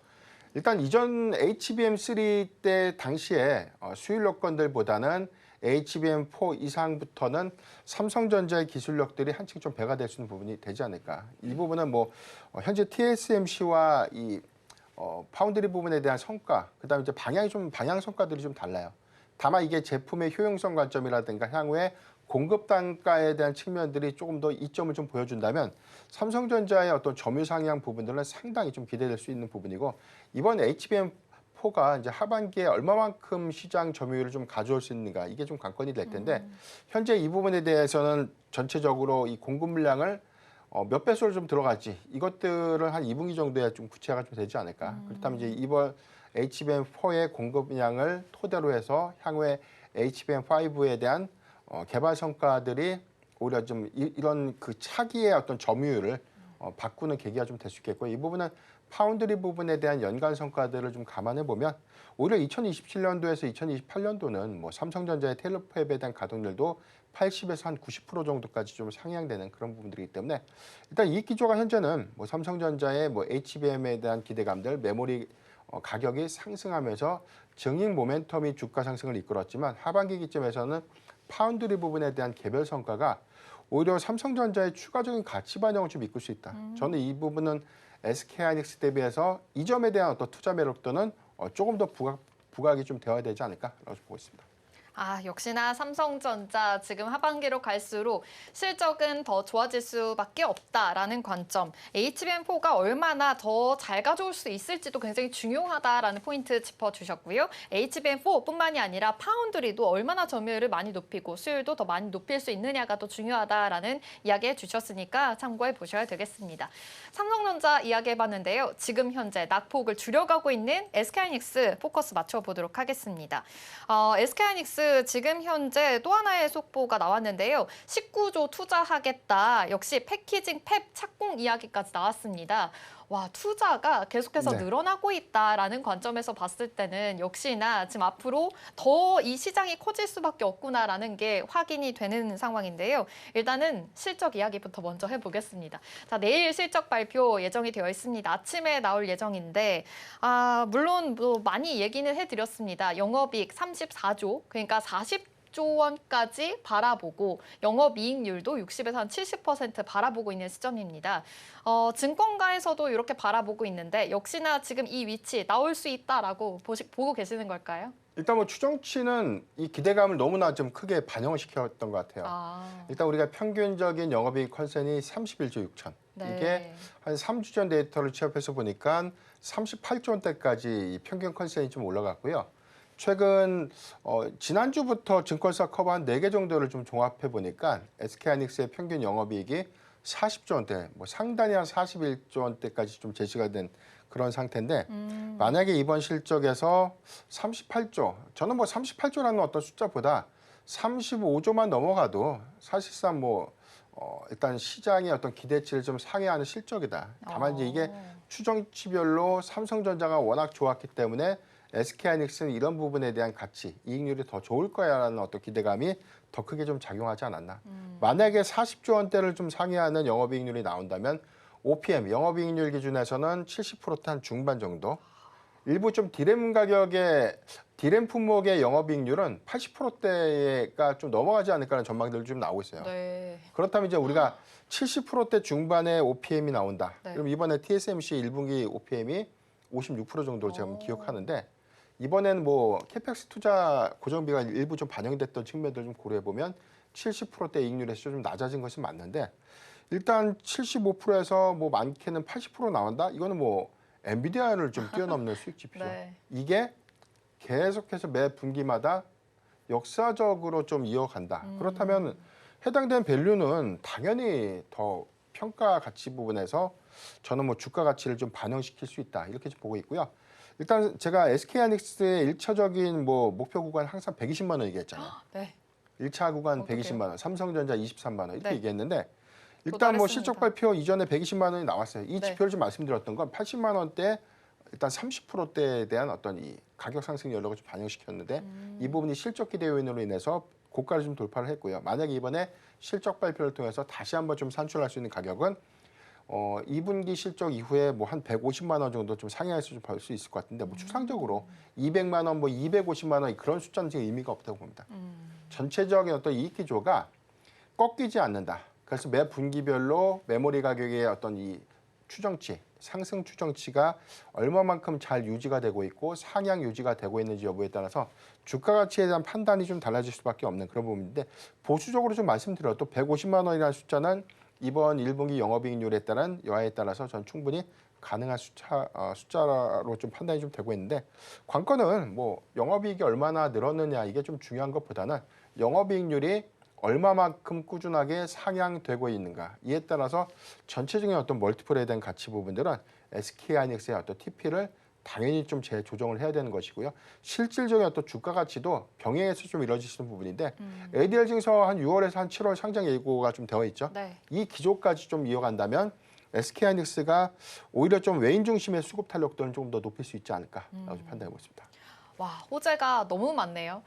[SPEAKER 2] 일단 이전 HBM3 때 당시에 수율 여건들보다는 HBM4 이상부터는 삼성전자의 기술력들이 한층 좀 배가 될 수 있는 부분이 되지 않을까. 이 부분은 뭐 현재 TSMC와 이 파운드리 부분에 대한 성과, 그다음에 이제 방향 성과들이 좀 달라요. 다만 이게 제품의 효용성 관점이라든가 향후에 공급 단가에 대한 측면들이 조금 더 이점을 좀 보여준다면 삼성전자의 어떤 점유 상향 부분들은 상당히 좀 기대될 수 있는 부분이고 이번 HBM4가 이제 하반기에 얼마만큼 시장 점유율을 좀 가져올 수 있는가 이게 좀 관건이 될 텐데 현재 이 부분에 대해서는 전체적으로 이 공급 물량을 몇 배수로 좀 들어갈지 이것들은 한 2분기 정도에 좀 구체화가 좀 되지 않을까. 그렇다면 이제 이번 HBM4의 공급량을 토대로 해서 향후에 HBM5에 대한 개발 성과들이 오히려 좀 이런 그 차기의 어떤 점유율을 바꾸는 계기가 좀 될 수 있겠고 이 부분은 파운드리 부분에 대한 연간 성과들을 좀 감안해 보면 오히려 2027년도에서 2028년도는 뭐 삼성전자의 텔레팹에 대한 가동률도 80에서 한 90% 정도까지 좀 상향되는 그런 부분들이기 때문에 일단 이익 기조가 현재는 뭐 삼성전자의 뭐 HBM에 대한 기대감들, 메모리 가격이 상승하면서 증익 모멘텀이 주가 상승을 이끌었지만 하반기 기점에서는 파운드리 부분에 대한 개별 성과가 오히려 삼성전자의 추가적인 가치 반영을 좀 이끌 수 있다. 저는 이 부분은 SK하이닉스 대비해서 이 점에 대한 어떤 투자 매력도는 조금 더 부각이 좀 되어야 되지 않을까라고 보고 있습니다.
[SPEAKER 1] 역시나 삼성전자 지금 하반기로 갈수록 실적은 더 좋아질 수밖에 없다라는 관점. HBM4가 얼마나 더 잘 가져올 수 있을지도 굉장히 중요하다라는 포인트 짚어주셨고요. HBM4뿐만이 아니라 파운드리도 얼마나 점유율을 많이 높이고 수율도 더 많이 높일 수 있느냐가 더 중요하다라는 이야기해 주셨으니까 참고해 보셔야 되겠습니다. 삼성전자 이야기해봤는데요. 지금 현재 낙폭을 줄여가고 있는 SK하이닉스 포커스 맞춰보도록 하겠습니다. SK하이닉스 지금 현재 또 하나의 속보가 나왔는데요. 19조 투자하겠다. 역시 패키징 팹 착공 이야기까지 나왔습니다. 와, 투자가 계속해서 늘어나고 있다라는 관점에서 봤을 때는 역시나 지금 앞으로 더 이 시장이 커질 수밖에 없구나라는 게 확인이 되는 상황인데요. 일단은 실적 이야기부터 먼저 해보겠습니다. 자, 내일 실적 발표 예정이 되어 있습니다. 아침에 나올 예정인데 물론 뭐 많이 얘기는 해드렸습니다. 영업이익 34조, 그러니까 40조 원까지 바라보고 영업이익률도 60에서 한 70% 바라보고 있는 시점입니다. 증권가에서도 이렇게 바라보고 있는데 역시나 지금 이 위치 나올 수 있다라고 보고 계시는 걸까요?
[SPEAKER 2] 일단 뭐 추정치는 이 기대감을 너무나 좀 크게 반영을 시켰던 것 같아요. 일단 우리가 평균적인 영업이익 컨센이 31조 6천.
[SPEAKER 1] 네.
[SPEAKER 2] 이게 한 3주 전 데이터를 취합해서 보니까 38조 원대까지 평균 컨센이 좀 올라갔고요. 최근 지난주부터 증권사 커버 한 4개 정도를 좀 종합해 보니까 SK하이닉스의 평균 영업이익이 40조 원대, 뭐 상단이 한 41조 원대까지 좀 제시가 된 그런 상태인데 만약에 이번 실적에서 38조, 저는 뭐 38조라는 어떤 숫자보다 35조만 넘어가도 사실상 뭐 일단 시장의 어떤 기대치를 좀 상회하는 실적이다. 다만 이제 이게 추정치별로 삼성전자가 워낙 좋았기 때문에 SK하이닉스는 이런 부분에 대한 가치, 이익률이 더 좋을 거야라는 어떤 기대감이 더 크게 좀 작용하지 않았나. 만약에 40조 원대를 좀 상회하는 영업이익률이 나온다면 OPM, 영업이익률 기준에서는 70%대 한 중반 정도. 일부 좀 디램 품목의 영업이익률은 80%대가 좀 넘어가지 않을까라는 전망들이 좀 나오고 있어요.
[SPEAKER 1] 네.
[SPEAKER 2] 그렇다면 이제 우리가 70%대 중반의 OPM이 나온다.
[SPEAKER 1] 네.
[SPEAKER 2] 그럼 이번에 TSMC 1분기 OPM이 56% 정도로 제가 기억하는데 이번엔 뭐 캐펙스 투자 고정비가 일부 좀 반영이 됐던 측면들 좀 고려해 보면 70%대 이익률에서 좀 낮아진 것은 맞는데 일단 75%에서 뭐 많게는 80% 나온다. 이거는 뭐 엔비디아를 좀 뛰어넘는 수익 지표.
[SPEAKER 1] 네.
[SPEAKER 2] 이게 계속해서 매 분기마다 역사적으로 좀 이어간다. 그렇다면 해당된 밸류는 당연히 더 평가 가치 부분에서 저는 뭐 주가 가치를 좀 반영시킬 수 있다. 이렇게 좀 보고 있고요. 일단 제가 SK하이닉스의 1차적인 뭐 목표 구간 항상 120만 원 얘기했잖아요.
[SPEAKER 1] 네.
[SPEAKER 2] 1차 구간
[SPEAKER 1] 어떡해요?
[SPEAKER 2] 120만 원, 삼성전자 23만 원 이렇게
[SPEAKER 1] 네.
[SPEAKER 2] 얘기했는데 일단 뭐
[SPEAKER 1] 도달했습니다.
[SPEAKER 2] 실적 발표 이전에 120만 원이 나왔어요. 이
[SPEAKER 1] 네.
[SPEAKER 2] 지표를 좀 말씀드렸던 건 80만 원대 일단 30%대에 대한 어떤 이 가격 상승 여력을 좀 반영시켰는데 이 부분이 실적 기대 요인으로 인해서 고가를 좀 돌파를 했고요. 만약에 이번에 실적 발표를 통해서 다시 한번 좀 산출할 수 있는 가격은 2분기 실적 이후에 뭐 한 150만 원 정도 좀 상향해서 좀 볼 수 있을 것 같은데 뭐 추상적으로 200만 원, 뭐 250만 원 그런 숫자는 지금 의미가 없다고 봅니다. 전체적인 어떤 이익 기조가 꺾이지 않는다. 그래서 매 분기별로 메모리 가격의 어떤 이 추정치, 상승 추정치가 얼마만큼 잘 유지가 되고 있고 상향 유지가 되고 있는지 여부에 따라서 주가 가치에 대한 판단이 좀 달라질 수밖에 없는 그런 부분인데 보수적으로 좀 말씀드려도 150만 원이라는 숫자는 이번 1분기 영업이익률에 따른 여하에 따라서 전 충분히 가능한 숫자로 좀 판단이 좀 되고 있는데 관건은 뭐 영업이익이 얼마나 늘었느냐 이게 좀 중요한 것보다는 영업이익률이 얼마만큼 꾸준하게 상향되고 있는가 이에 따라서 전체적인 어떤 멀티플에 대한 가치 부분들은 SK하이닉스의 어떤 TP를 당연히 좀 재조정을 해야 되는 것이고요. 실질적인 어떤 주가 가치도 병행해서 좀 이루어지시는 부분인데 ADR 증서 한 6월에서 한 7월 상장 예고가 좀 되어 있죠.
[SPEAKER 1] 네.
[SPEAKER 2] 이 기조까지 좀 이어간다면 SK하이닉스가 오히려 좀 외인 중심의 수급 탄력도는 조금 더 높일 수 있지 않을까라고 판단해 보겠습니다.
[SPEAKER 1] 와, 호재가 너무 많네요.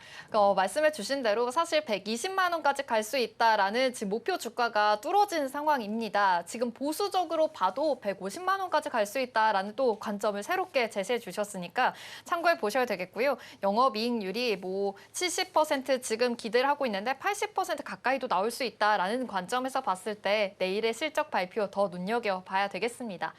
[SPEAKER 1] 말씀해 주신 대로 사실 120만 원까지 갈 수 있다라는 지금 목표 주가가 뚫어진 상황입니다. 지금 보수적으로 봐도 150만 원까지 갈 수 있다라는 또 관점을 새롭게 제시해 주셨으니까 참고해 보셔야 되겠고요. 영업이익률이 뭐 70% 지금 기대를 하고 있는데 80% 가까이도 나올 수 있다라는 관점에서 봤을 때 내일의 실적 발표 더 눈여겨봐야 되겠습니다.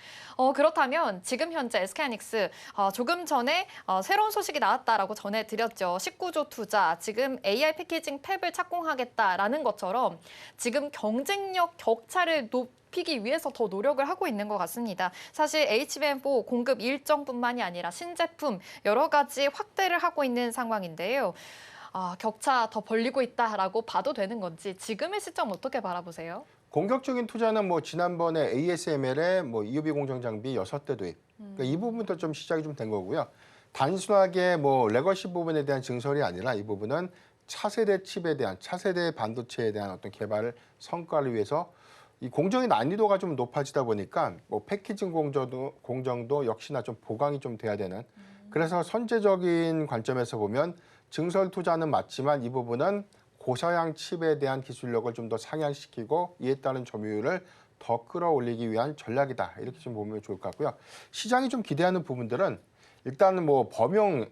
[SPEAKER 1] 그렇다면 지금 현재 SK하이닉스 조금 전에 새로운 소식이 나왔다라고 전해드렸죠. 19조 투자, 지금 AI 패키징 팹을 착공하겠다라는 것처럼 지금 경쟁력 격차를 높이기 위해서 더 노력을 하고 있는 것 같습니다. 사실 HBM4 공급 일정뿐만이 아니라 신제품 여러 가지 확대를 하고 있는 상황인데요. 격차 더 벌리고 있다라고 봐도 되는 건지 지금의 시점 어떻게 바라보세요?
[SPEAKER 2] 공격적인 투자는 뭐 지난번에 ASML에 뭐 EUV 공정 장비 6대 도입. 그러니까 이 부분부터 좀 시작이 좀 된 거고요. 단순하게 뭐 레거시 부분에 대한 증설이 아니라 이 부분은 차세대 칩에 대한 차세대 반도체에 대한 어떤 개발을 성과를 위해서 이 공정의 난이도가 좀 높아지다 보니까 뭐 패키징 공정도 역시나 좀 보강이 좀 돼야 되는. 그래서 선제적인 관점에서 보면 증설 투자는 맞지만 이 부분은 고사양 칩에 대한 기술력을 좀 더 상향시키고 이에 따른 점유율을 더 끌어올리기 위한 전략이다. 이렇게 좀 보면 좋을 것 같고요. 시장이 좀 기대하는 부분들은 일단 뭐 범용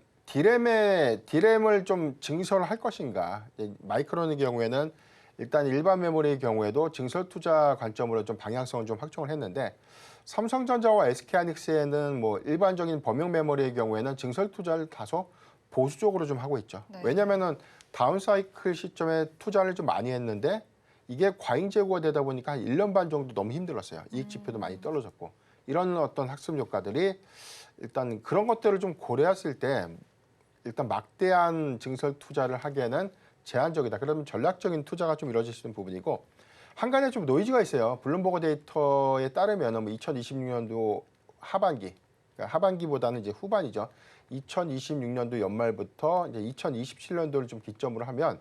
[SPEAKER 2] 디램을 좀 증설할 것인가. 마이크론의 경우에는 일단 일반 메모리의 경우에도 증설 투자 관점으로 좀 방향성을 좀 확정을 했는데 삼성전자와 SK하이닉스에는 뭐 일반적인 범용 메모리의 경우에는 증설 투자를 다소 보수적으로 좀 하고 있죠.
[SPEAKER 1] 네.
[SPEAKER 2] 왜냐하면은 다운 사이클 시점에 투자를 좀 많이 했는데 이게 과잉 재고가 되다 보니까 한 1년 반 정도 너무 힘들었어요. 이익 지표도 많이 떨어졌고 이런 어떤 학습 효과들이 일단 그런 것들을 좀 고려했을 때 일단 막대한 증설 투자를 하기에는 제한적이다. 그러면 전략적인 투자가 좀 이루어질 수 있는 부분이고 한 가지 좀 노이즈가 있어요. 블룸버그 데이터에 따르면 뭐 2026년도 하반기, 그러니까 하반기보다는 이제 후반이죠. 2026년도 연말부터 이제 2027년도를 좀 기점으로 하면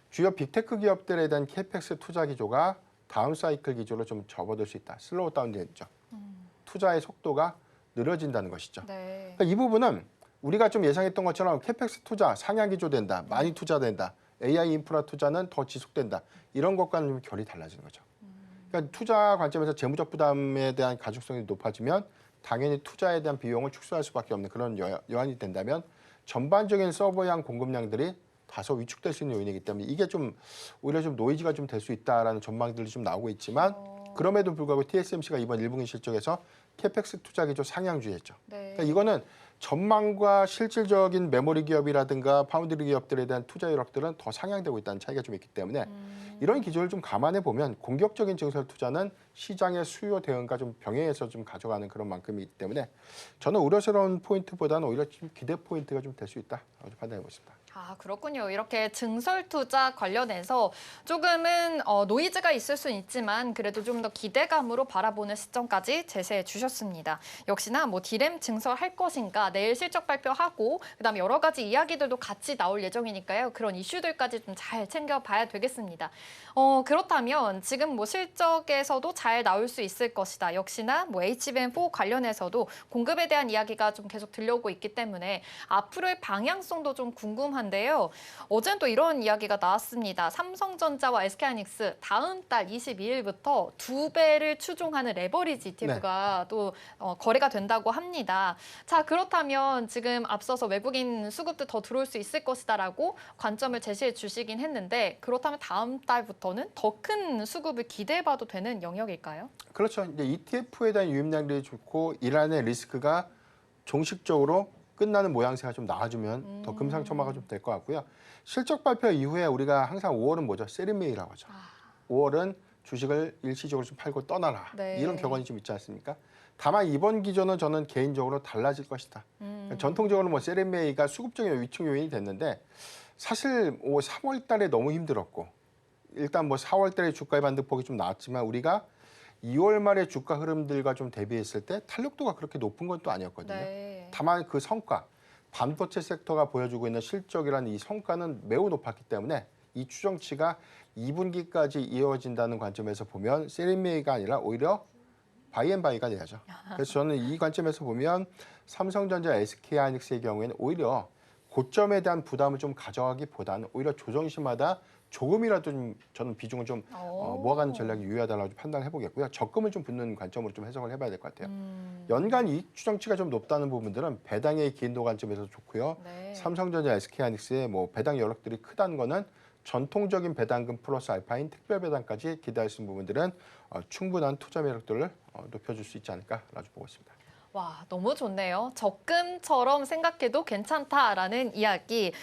[SPEAKER 2] 주요 빅테크 기업들에 대한 캐펙스 투자 기조가 다운 사이클 기조로 좀 접어들 수 있다. 슬로우 다운 되죠. 투자의 속도가 느려진다는 것이죠.
[SPEAKER 1] 네.
[SPEAKER 2] 그러니까 이 부분은 우리가 좀 예상했던 것처럼 캐펙스 투자 상향 기조된다. 많이 투자된다. AI 인프라 투자는 더 지속된다. 이런 것과는 좀 결이 달라지는 거죠. 그러니까 투자 관점에서 재무적 부담에 대한 가중성이 높아지면 당연히 투자에 대한 비용을 축소할 수밖에 없는 그런 여한이 된다면 전반적인 서버양 공급량들이 다소 위축될 수 있는 요인이기 때문에 이게 좀 오히려 좀 노이즈가 좀 될 수 있다라는 전망들이 좀 나오고 있지만 그럼에도 불구하고 TSMC가 이번 1분기 실적에서 캐펙스 투자 기조 상향주의했죠.
[SPEAKER 1] 네.
[SPEAKER 2] 그러니까 이거는 전망과 실질적인 메모리 기업이라든가 파운드리 기업들에 대한 투자 여력들은 더 상향되고 있다는 차이가 좀 있기 때문에 이런 기조를 좀 감안해 보면 공격적인 증설 투자는 시장의 수요 대응과 좀 병행해서 좀 가져가는 그런 만큼이기 때문에 저는 우려스러운 포인트보다는 오히려 좀 기대 포인트가 좀 될 수 있다 판단해 보겠습니다.
[SPEAKER 1] 그렇군요. 이렇게 증설 투자 관련해서 조금은 노이즈가 있을 수는 있지만 그래도 좀 더 기대감으로 바라보는 시점까지 제시해 주셨습니다. 역시나 뭐 디램 증설할 것인가 내일 실적 발표하고 그다음에 여러 가지 이야기들도 같이 나올 예정이니까요. 그런 이슈들까지 좀 잘 챙겨봐야 되겠습니다. 그렇다면 지금 뭐 실적에서도 잘 나올 수 있을 것이다. 역시나 뭐 HBM4 관련해서도 공급에 대한 이야기가 좀 계속 들려오고 있기 때문에 앞으로의 방향성도 좀 궁금한데요. 어제는 또 이런 이야기가 나왔습니다. 삼성전자와 SK하이닉스 다음 달 22일부터 2배를 추종하는 레버리지 ETF가 또 거래가 된다고 합니다. 자, 그렇다면 지금 앞서서 외국인 수급도 더 들어올 수 있을 것이다라고 관점을 제시해 주시긴 했는데 그렇다면 다음 달부터는 더 큰 수급을 기대해봐도 되는 영역일까요?
[SPEAKER 2] 그렇죠. 이제 ETF에 대한 유입량들이 좋고 이란의 리스크가 종식적으로 끝나는 모양새가 좀 나와주면 더 금상첨화가 좀 될 것 같고요. 실적 발표 이후에 우리가 항상 5월은 뭐죠? 세리메이라고 하죠. 5월은 주식을 일시적으로 좀 팔고 떠나라.
[SPEAKER 1] 네.
[SPEAKER 2] 이런 격언이 좀 있지 않습니까? 다만 이번 기조는 저는 개인적으로 달라질 것이다. 전통적으로 뭐 세리메이가 수급적인 위축 요인이 됐는데 사실 뭐 3월 달에 너무 힘들었고 일단 뭐 4월 달에 주가의 반등폭이 좀 나왔지만 우리가 2월 말에 주가 흐름들과 좀 대비했을 때 탄력도가 그렇게 높은 건 또 아니었거든요.
[SPEAKER 1] 네.
[SPEAKER 2] 다만 그 성과, 반도체 섹터가 보여주고 있는 실적이라는 이 성과는 매우 높았기 때문에 이 추정치가 2분기까지 이어진다는 관점에서 보면 세리메이가 아니라 오히려 바이앤바이가 돼야죠. 그래서 저는 이 관점에서 보면 삼성전자, SK하이닉스의 경우에는 오히려 고점에 대한 부담을 좀 가져가기보다는 오히려 조정시마다 조금이라도 좀 저는 비중을 좀 모아가는 전략이 유효하다고 판단해 보겠고요. 적금을 좀 붙는 관점으로 좀 해석을 해봐야 될 것 같아요. 연간 이익 추정치가 좀 높다는 부분들은 배당의 기인도 관점에서 좋고요.
[SPEAKER 1] 네.
[SPEAKER 2] 삼성전자, SK하이닉스의 뭐 배당 여력들이 크다는 거는 전통적인 배당금 플러스 알파인 특별 배당까지 기대할 수 있는 부분들은 충분한 투자 매력들을 높여줄 수 있지 않을까라고 보고 있습니다.
[SPEAKER 1] 와, 너무 좋네요. 적금처럼 생각해도 괜찮다라는 이야기.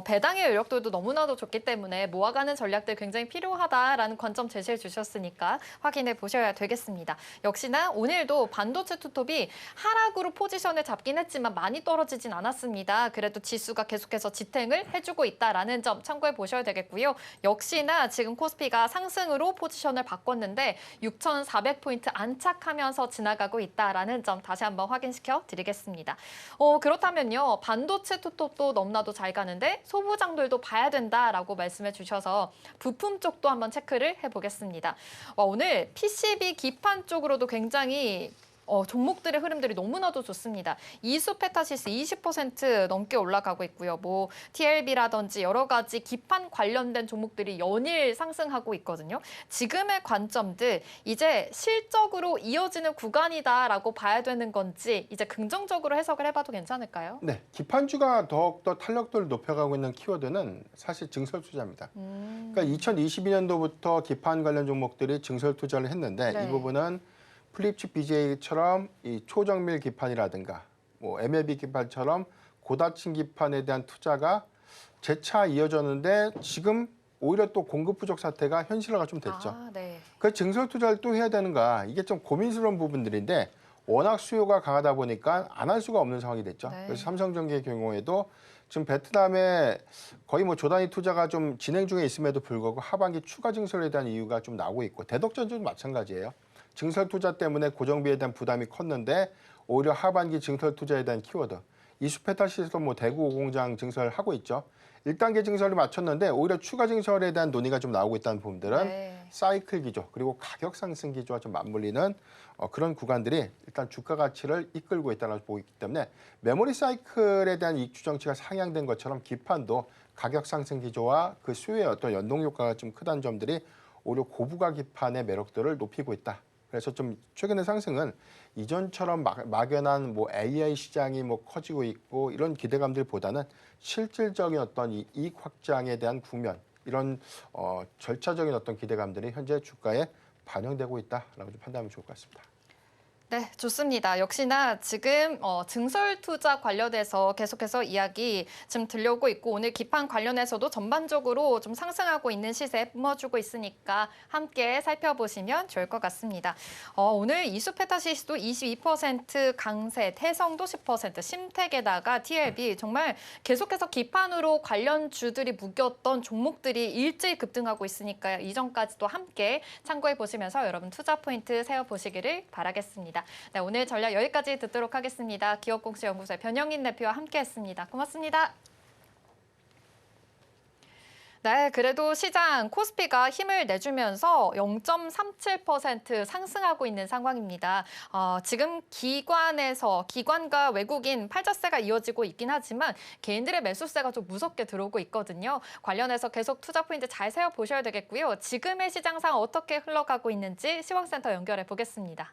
[SPEAKER 1] 배당의 여력도도 너무나도 좋기 때문에 모아가는 전략들 굉장히 필요하다라는 관점 제시해 주셨으니까 확인해 보셔야 되겠습니다. 역시나 오늘도 반도체 투톱이 하락으로 포지션을 잡긴 했지만 많이 떨어지진 않았습니다. 그래도 지수가 계속해서 지탱을 해주고 있다라는 점 참고해 보셔야 되겠고요. 역시나 지금 코스피가 상승으로 포지션을 바꿨는데 6,400포인트 안착하면서 지나가고 있다라는 점 다시 한번 확인시켜 드리겠습니다. 그렇다면요. 반도체 투톱도 너무나도 잘 가는데 소부장들도 봐야 된다라고 말씀해 주셔서 부품 쪽도 한번 체크를 해보겠습니다. 오늘 PCB 기판 쪽으로도 굉장히 종목들의 흐름들이 너무나도 좋습니다. 이수 페타시스 20% 넘게 올라가고 있고요. 뭐 TLB라든지 여러 가지 기판 관련된 종목들이 연일 상승하고 있거든요. 지금의 관점들 이제 실적으로 이어지는 구간이다라고 봐야 되는 건지 이제 긍정적으로 해석을 해봐도 괜찮을까요?
[SPEAKER 2] 네, 기판주가 더욱더 탄력도를 높여가고 있는 키워드는 사실 증설 투자입니다. 그러니까 2022년도부터 기판 관련 종목들이 증설 투자를 했는데
[SPEAKER 1] 네.
[SPEAKER 2] 이 부분은 플립칩 BJ처럼 이 초정밀 기판이라든가 뭐 MLB 기판처럼 고다층 기판에 대한 투자가 재차 이어졌는데 지금 오히려 또 공급 부족 사태가 현실화가 좀 됐죠.
[SPEAKER 1] 네.
[SPEAKER 2] 그 증설 투자를 또 해야 되는가 이게 좀 고민스러운 부분들인데 워낙 수요가 강하다 보니까 안 할 수가 없는 상황이 됐죠.
[SPEAKER 1] 네.
[SPEAKER 2] 그래서 삼성전기의 경우에도 지금 베트남에 거의 뭐 조단위 투자가 좀 진행 중에 있음에도 불구하고 하반기 추가 증설에 대한 이유가 좀 나오고 있고 대덕전주도 마찬가지예요. 증설 투자 때문에 고정비에 대한 부담이 컸는데 오히려 하반기 증설 투자에 대한 키워드. 이수페타시스도 뭐 대구 5공장 증설하고 있죠. 1단계 증설을 마쳤는데 오히려 추가 증설에 대한 논의가 좀 나오고 있다는 부분들은
[SPEAKER 1] 네.
[SPEAKER 2] 사이클 기조 그리고 가격 상승 기조와 좀 맞물리는 그런 구간들이 일단 주가 가치를 이끌고 있다고 보기 때문에 메모리 사이클에 대한 이익 추정치가 상향된 것처럼 기판도 가격 상승 기조와 그 수요의 어떤 연동 효과가 좀 크다는 점들이 오히려 고부가 기판의 매력도를 높이고 있다. 그래서 좀 최근의 상승은 이전처럼 막연한 뭐 AI 시장이 뭐 커지고 있고 이런 기대감들보다는 실질적인 어떤 이익 확장에 대한 국면 이런 절차적인 어떤 기대감들이 현재 주가에 반영되고 있다라고 좀 판단하면 좋을 것 같습니다.
[SPEAKER 1] 네, 좋습니다. 역시나 지금 증설 투자 관련해서 계속해서 이야기 지금 들려오고 있고 오늘 기판 관련해서도 전반적으로 좀 상승하고 있는 시세 뿜어주고 있으니까 함께 살펴보시면 좋을 것 같습니다. 오늘 이수페타시스도 22% 강세, 태성도 10%, 심택에다가 TLB 정말 계속해서 기판으로 관련 주들이 묶였던 종목들이 일제히 급등하고 있으니까요. 이전까지도 함께 참고해 보시면서 여러분 투자 포인트 세워보시기를 바라겠습니다. 네, 오늘 전략 여기까지 듣도록 하겠습니다. 기업공시연구소의 변영인 대표와 함께했습니다. 고맙습니다. 네, 그래도 시장 코스피가 힘을 내주면서 0.37% 상승하고 있는 상황입니다. 지금 기관과 외국인 팔자세가 이어지고 있긴 하지만 개인들의 매수세가 좀 무섭게 들어오고 있거든요. 관련해서 계속 투자 포인트 잘 세워보셔야 되겠고요. 지금의 시장상 어떻게 흘러가고 있는지 시황센터 연결해 보겠습니다.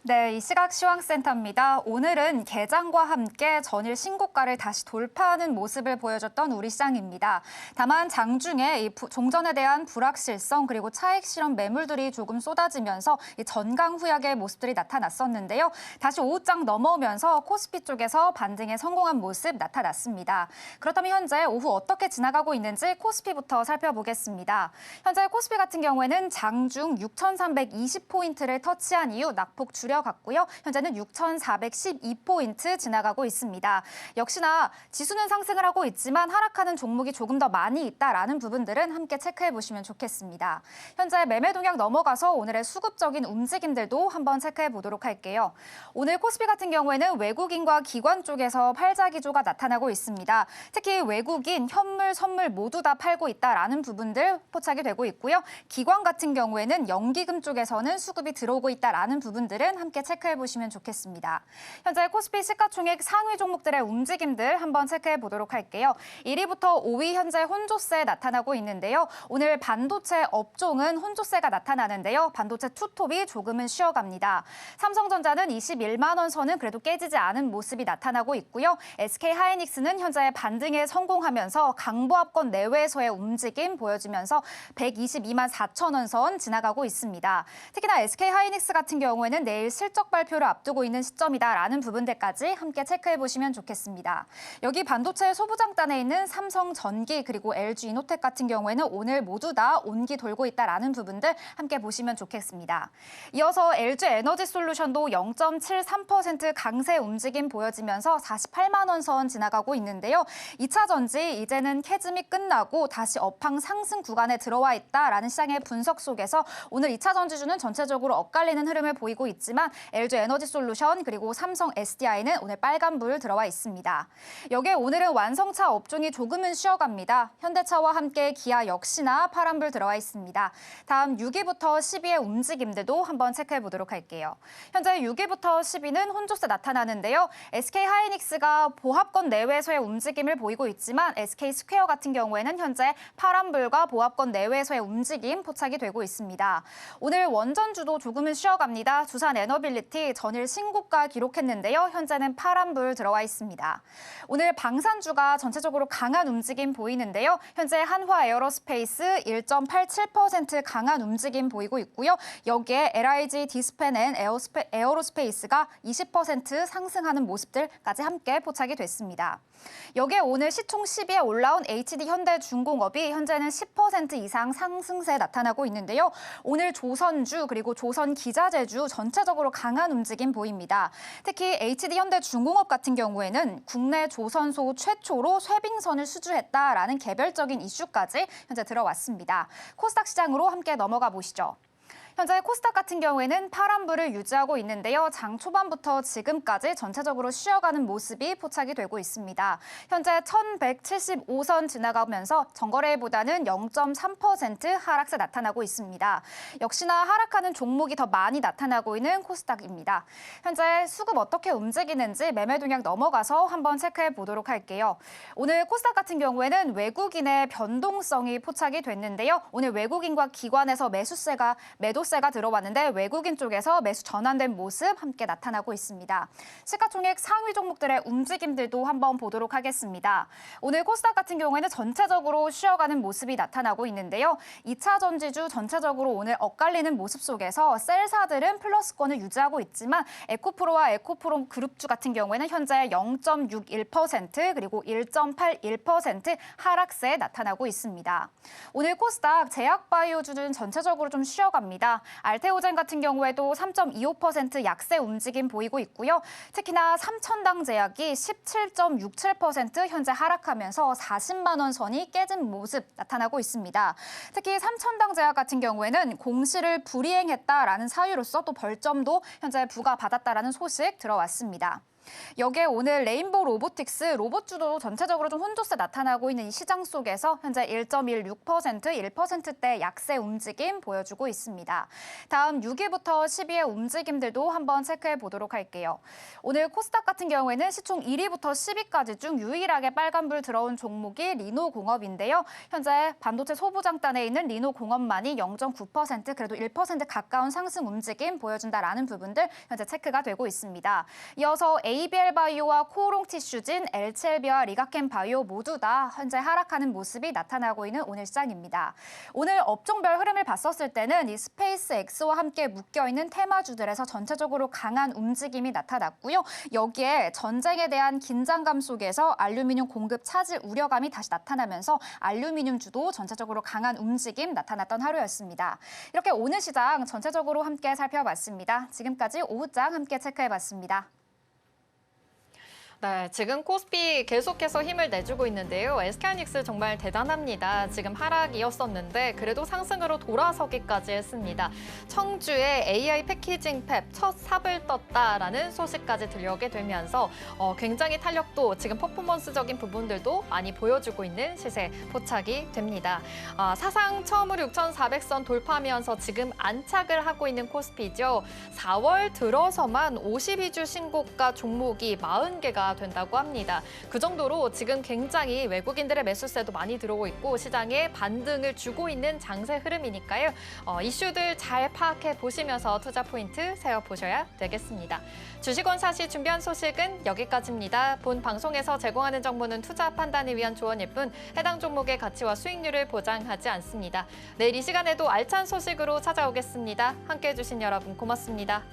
[SPEAKER 3] 네, 이 시각 시황센터입니다. 오늘은 개장과 함께 전일 신고가를 다시 돌파하는 모습을 보여줬던 우리 시장입니다. 다만 장중에 이 종전에 대한 불확실성 그리고 차익 실현 매물들이 조금 쏟아지면서 이 전강후약의 모습들이 나타났었는데요. 다시 오후장 넘어오면서 코스피 쪽에서 반등에 성공한 모습 나타났습니다. 그렇다면 현재 오후 어떻게 지나가고 있는지 코스피부터 살펴보겠습니다. 현재 코스피 같은 경우에는 장중 6,320포인트를 터치한 이후 낙폭 줄여 이어갔고요. 현재는 6,412포인트 지나가고 있습니다. 역시나 지수는 상승을 하고 있지만 하락하는 종목이 조금 더 많이 있다라는 부분들은 함께 체크해 보시면 좋겠습니다. 현재 매매 동향 넘어가서 오늘의 수급적인 움직임들도 한번 체크해 보도록 할게요. 오늘 코스피 같은 경우에는 외국인과 기관 쪽에서 팔자 기조가 나타나고 있습니다. 특히 외국인, 현물, 선물 모두 다 팔고 있다라는 부분들 포착이 되고 있고요. 기관 같은 경우에는 연기금 쪽에서는 수급이 들어오고 있다라는 부분들은 함께 체크해 보시면 좋겠습니다. 현재 코스피 시가총액 상위 종목들의 움직임들 한번 체크해 보도록 할게요. 1위부터 5위 현재 혼조세 나타나고 있는데요. 오늘 반도체 업종은 혼조세가 나타나는데요. 반도체 투톱이 조금은 쉬어갑니다. 삼성전자는 21만 원 선은 그래도 깨지지 않은 모습이 나타나고 있고요. SK하이닉스는 현재 반등에 성공하면서 강보합권 내외에서의 움직임 보여주면서 122만 4천 원 선 지나가고 있습니다. 특히나 SK하이닉스 같은 경우에는 내일 실적 발표를 앞두고 있는 시점이다라는 부분들까지 함께 체크해 보시면 좋겠습니다. 여기 반도체 소부장단에 있는 삼성전기 그리고 LG이노텍 같은 경우에는 오늘 모두 다 온기 돌고 있다라는 부분들 함께 보시면 좋겠습니다. 이어서 LG에너지솔루션도 0.73% 강세 움직임 보여지면서 48만 원 선 지나가고 있는데요. 2차 전지 이제는 캐즘이 끝나고 다시 업황 상승 구간에 들어와 있다라는 시장의 분석 속에서 오늘 2차 전지주는 전체적으로 엇갈리는 흐름을 보이고 있지만 LG에너지솔루션 그리고 삼성 SDI는 오늘 빨간불 들어와 있습니다. 여기에 오늘은 완성차 업종이 조금은 쉬어갑니다. 현대차와 함께 기아 역시나 파란불 들어와 있습니다. 다음 6위부터 10위의 움직임들도 한번 체크해 보도록 할게요. 현재 6위부터 10위는 혼조세 나타나는데요. SK하이닉스가 보합권 내외에서의 움직임을 보이고 있지만 SK스퀘어 같은 경우에는 현재 파란불과 보합권 내외에서의 움직임 포착이 되고 있습니다. 오늘 원전주도 조금은 쉬어갑니다. 두산 에너빌리티 전일 신고가 기록했는데요. 현재는 파란불 들어와 있습니다. 오늘 방산주가 전체적으로 강한 움직임 보이는데요. 현재 한화 에어로스페이스 1.87% 강한 움직임 보이고 있고요. 여기에 LIG 디스펜 앤 에어로스페이스가 20% 상승하는 모습들까지 함께 포착이 됐습니다. 여기에 오늘 시총 10위에 올라온 HD현대중공업이 현재는 10% 이상 상승세 나타나고 있는데요. 오늘 조선주 그리고 조선기자재주 전체적으로 강한 움직임 보입니다. 특히 HD현대중공업 같은 경우에는 국내 조선소 최초로 쇠빙선을 수주했다라는 개별적인 이슈까지 현재 들어왔습니다. 코스닥 시장으로 함께 넘어가 보시죠. 현재 코스닥 같은 경우에는 파란불을 유지하고 있는데요. 장 초반부터 지금까지 전체적으로 쉬어가는 모습이 포착이 되고 있습니다. 현재 1175선 지나가면서 전거래보다는 0.3% 하락세 나타나고 있습니다. 역시나 하락하는 종목이 더 많이 나타나고 있는 코스닥입니다. 현재 수급 어떻게 움직이는지 매매 동향 넘어가서 한번 체크해 보도록 할게요. 오늘 코스닥 같은 경우에는 외국인의 변동성이 포착이 됐는데요. 오늘 외국인과 기관에서 매도세가 들어왔는데 외국인 쪽에서 매수 전환된 모습 함께 나타나고 있습니다. 시가총액 상위 종목들의 움직임들도 한번 보도록 하겠습니다. 오늘 코스닥 같은 경우에는 전체적으로 쉬어가는 모습이 나타나고 있는데요. 2차 전지주 전체적으로 오늘 엇갈리는 모습 속에서 셀사들은 플러스권을 유지하고 있지만 에코프로와 에코프로 그룹주 같은 경우에는 현재 0.61% 그리고 1.81% 하락세 나타나고 있습니다. 오늘 코스닥 제약바이오주는 전체적으로 좀 쉬어갑니다. 알테오젠 같은 경우에도 3.25% 약세 움직임 보이고 있고요. 특히나 삼천당 제약이 17.67% 현재 하락하면서 40만 원 선이 깨진 모습 나타나고 있습니다. 특히 삼천당 제약 같은 경우에는 공시를 불이행했다라는 사유로서 또 벌점도 현재 부과받았다라는 소식 들어왔습니다. 여기에 오늘 레인보우 로보틱스 로봇주도 전체적으로 좀 혼조세 나타나고 있는 이 시장 속에서 현재 1.16%, 1%대 약세 움직임 보여주고 있습니다. 다음 6위부터 10위의 움직임들도 한번 체크해 보도록 할게요. 오늘 코스닥 같은 경우에는 시총 1위부터 10위까지 중 유일하게 빨간불 들어온 종목이 리노공업인데요. 현재 반도체 소부장단에 있는 리노공업만이 0.9% 그래도 1% 가까운 상승 움직임 보여준다라는 부분들 현재 체크가 되고 있습니다. 이어서 ABL 바이오와 코오롱 티슈진, 엘첼비와 리가켄 바이오 모두 다 현재 하락하는 모습이 나타나고 있는 오늘 시장입니다. 오늘 업종별 흐름을 봤었을 때는 이 스페이스 X와 함께 묶여있는 테마주들에서 전체적으로 강한 움직임이 나타났고요. 여기에 전쟁에 대한 긴장감 속에서 알루미늄 공급 차질 우려감이 다시 나타나면서 알루미늄주도 전체적으로 강한 움직임 나타났던 하루였습니다. 이렇게 오늘 시장 전체적으로 함께 살펴봤습니다. 지금까지 오후장 함께 체크해봤습니다.
[SPEAKER 1] 네, 지금 코스피 계속해서 힘을 내주고 있는데요. SK하이닉스 정말 대단합니다. 지금 하락이었었는데 그래도 상승으로 돌아서기까지 했습니다. 청주의 AI 패키징 팹 첫 삽을 떴다라는 소식까지 들려오게 되면서 굉장히 탄력도 지금 퍼포먼스적인 부분들도 많이 보여주고 있는 시세 포착이 됩니다. 사상 처음으로 6,400선 돌파하면서 지금 안착을 하고 있는 코스피죠. 4월 들어서만 52주 신고가 종목이 40개가 된다고 합니다. 그 정도로 지금 굉장히 외국인들의 매수세도 많이 들어오고 있고 시장에 반등을 주고 있는 장세 흐름이니까요. 이슈들 잘 파악해 보시면서 투자 포인트 세워보셔야 되겠습니다. 주식원샷이 준비한 소식은 여기까지입니다. 본 방송에서 제공하는 정보는 투자 판단을 위한 조언일 뿐 해당 종목의 가치와 수익률을 보장하지 않습니다. 내일 이 시간에도 알찬 소식으로 찾아오겠습니다. 함께해 주신 여러분 고맙습니다.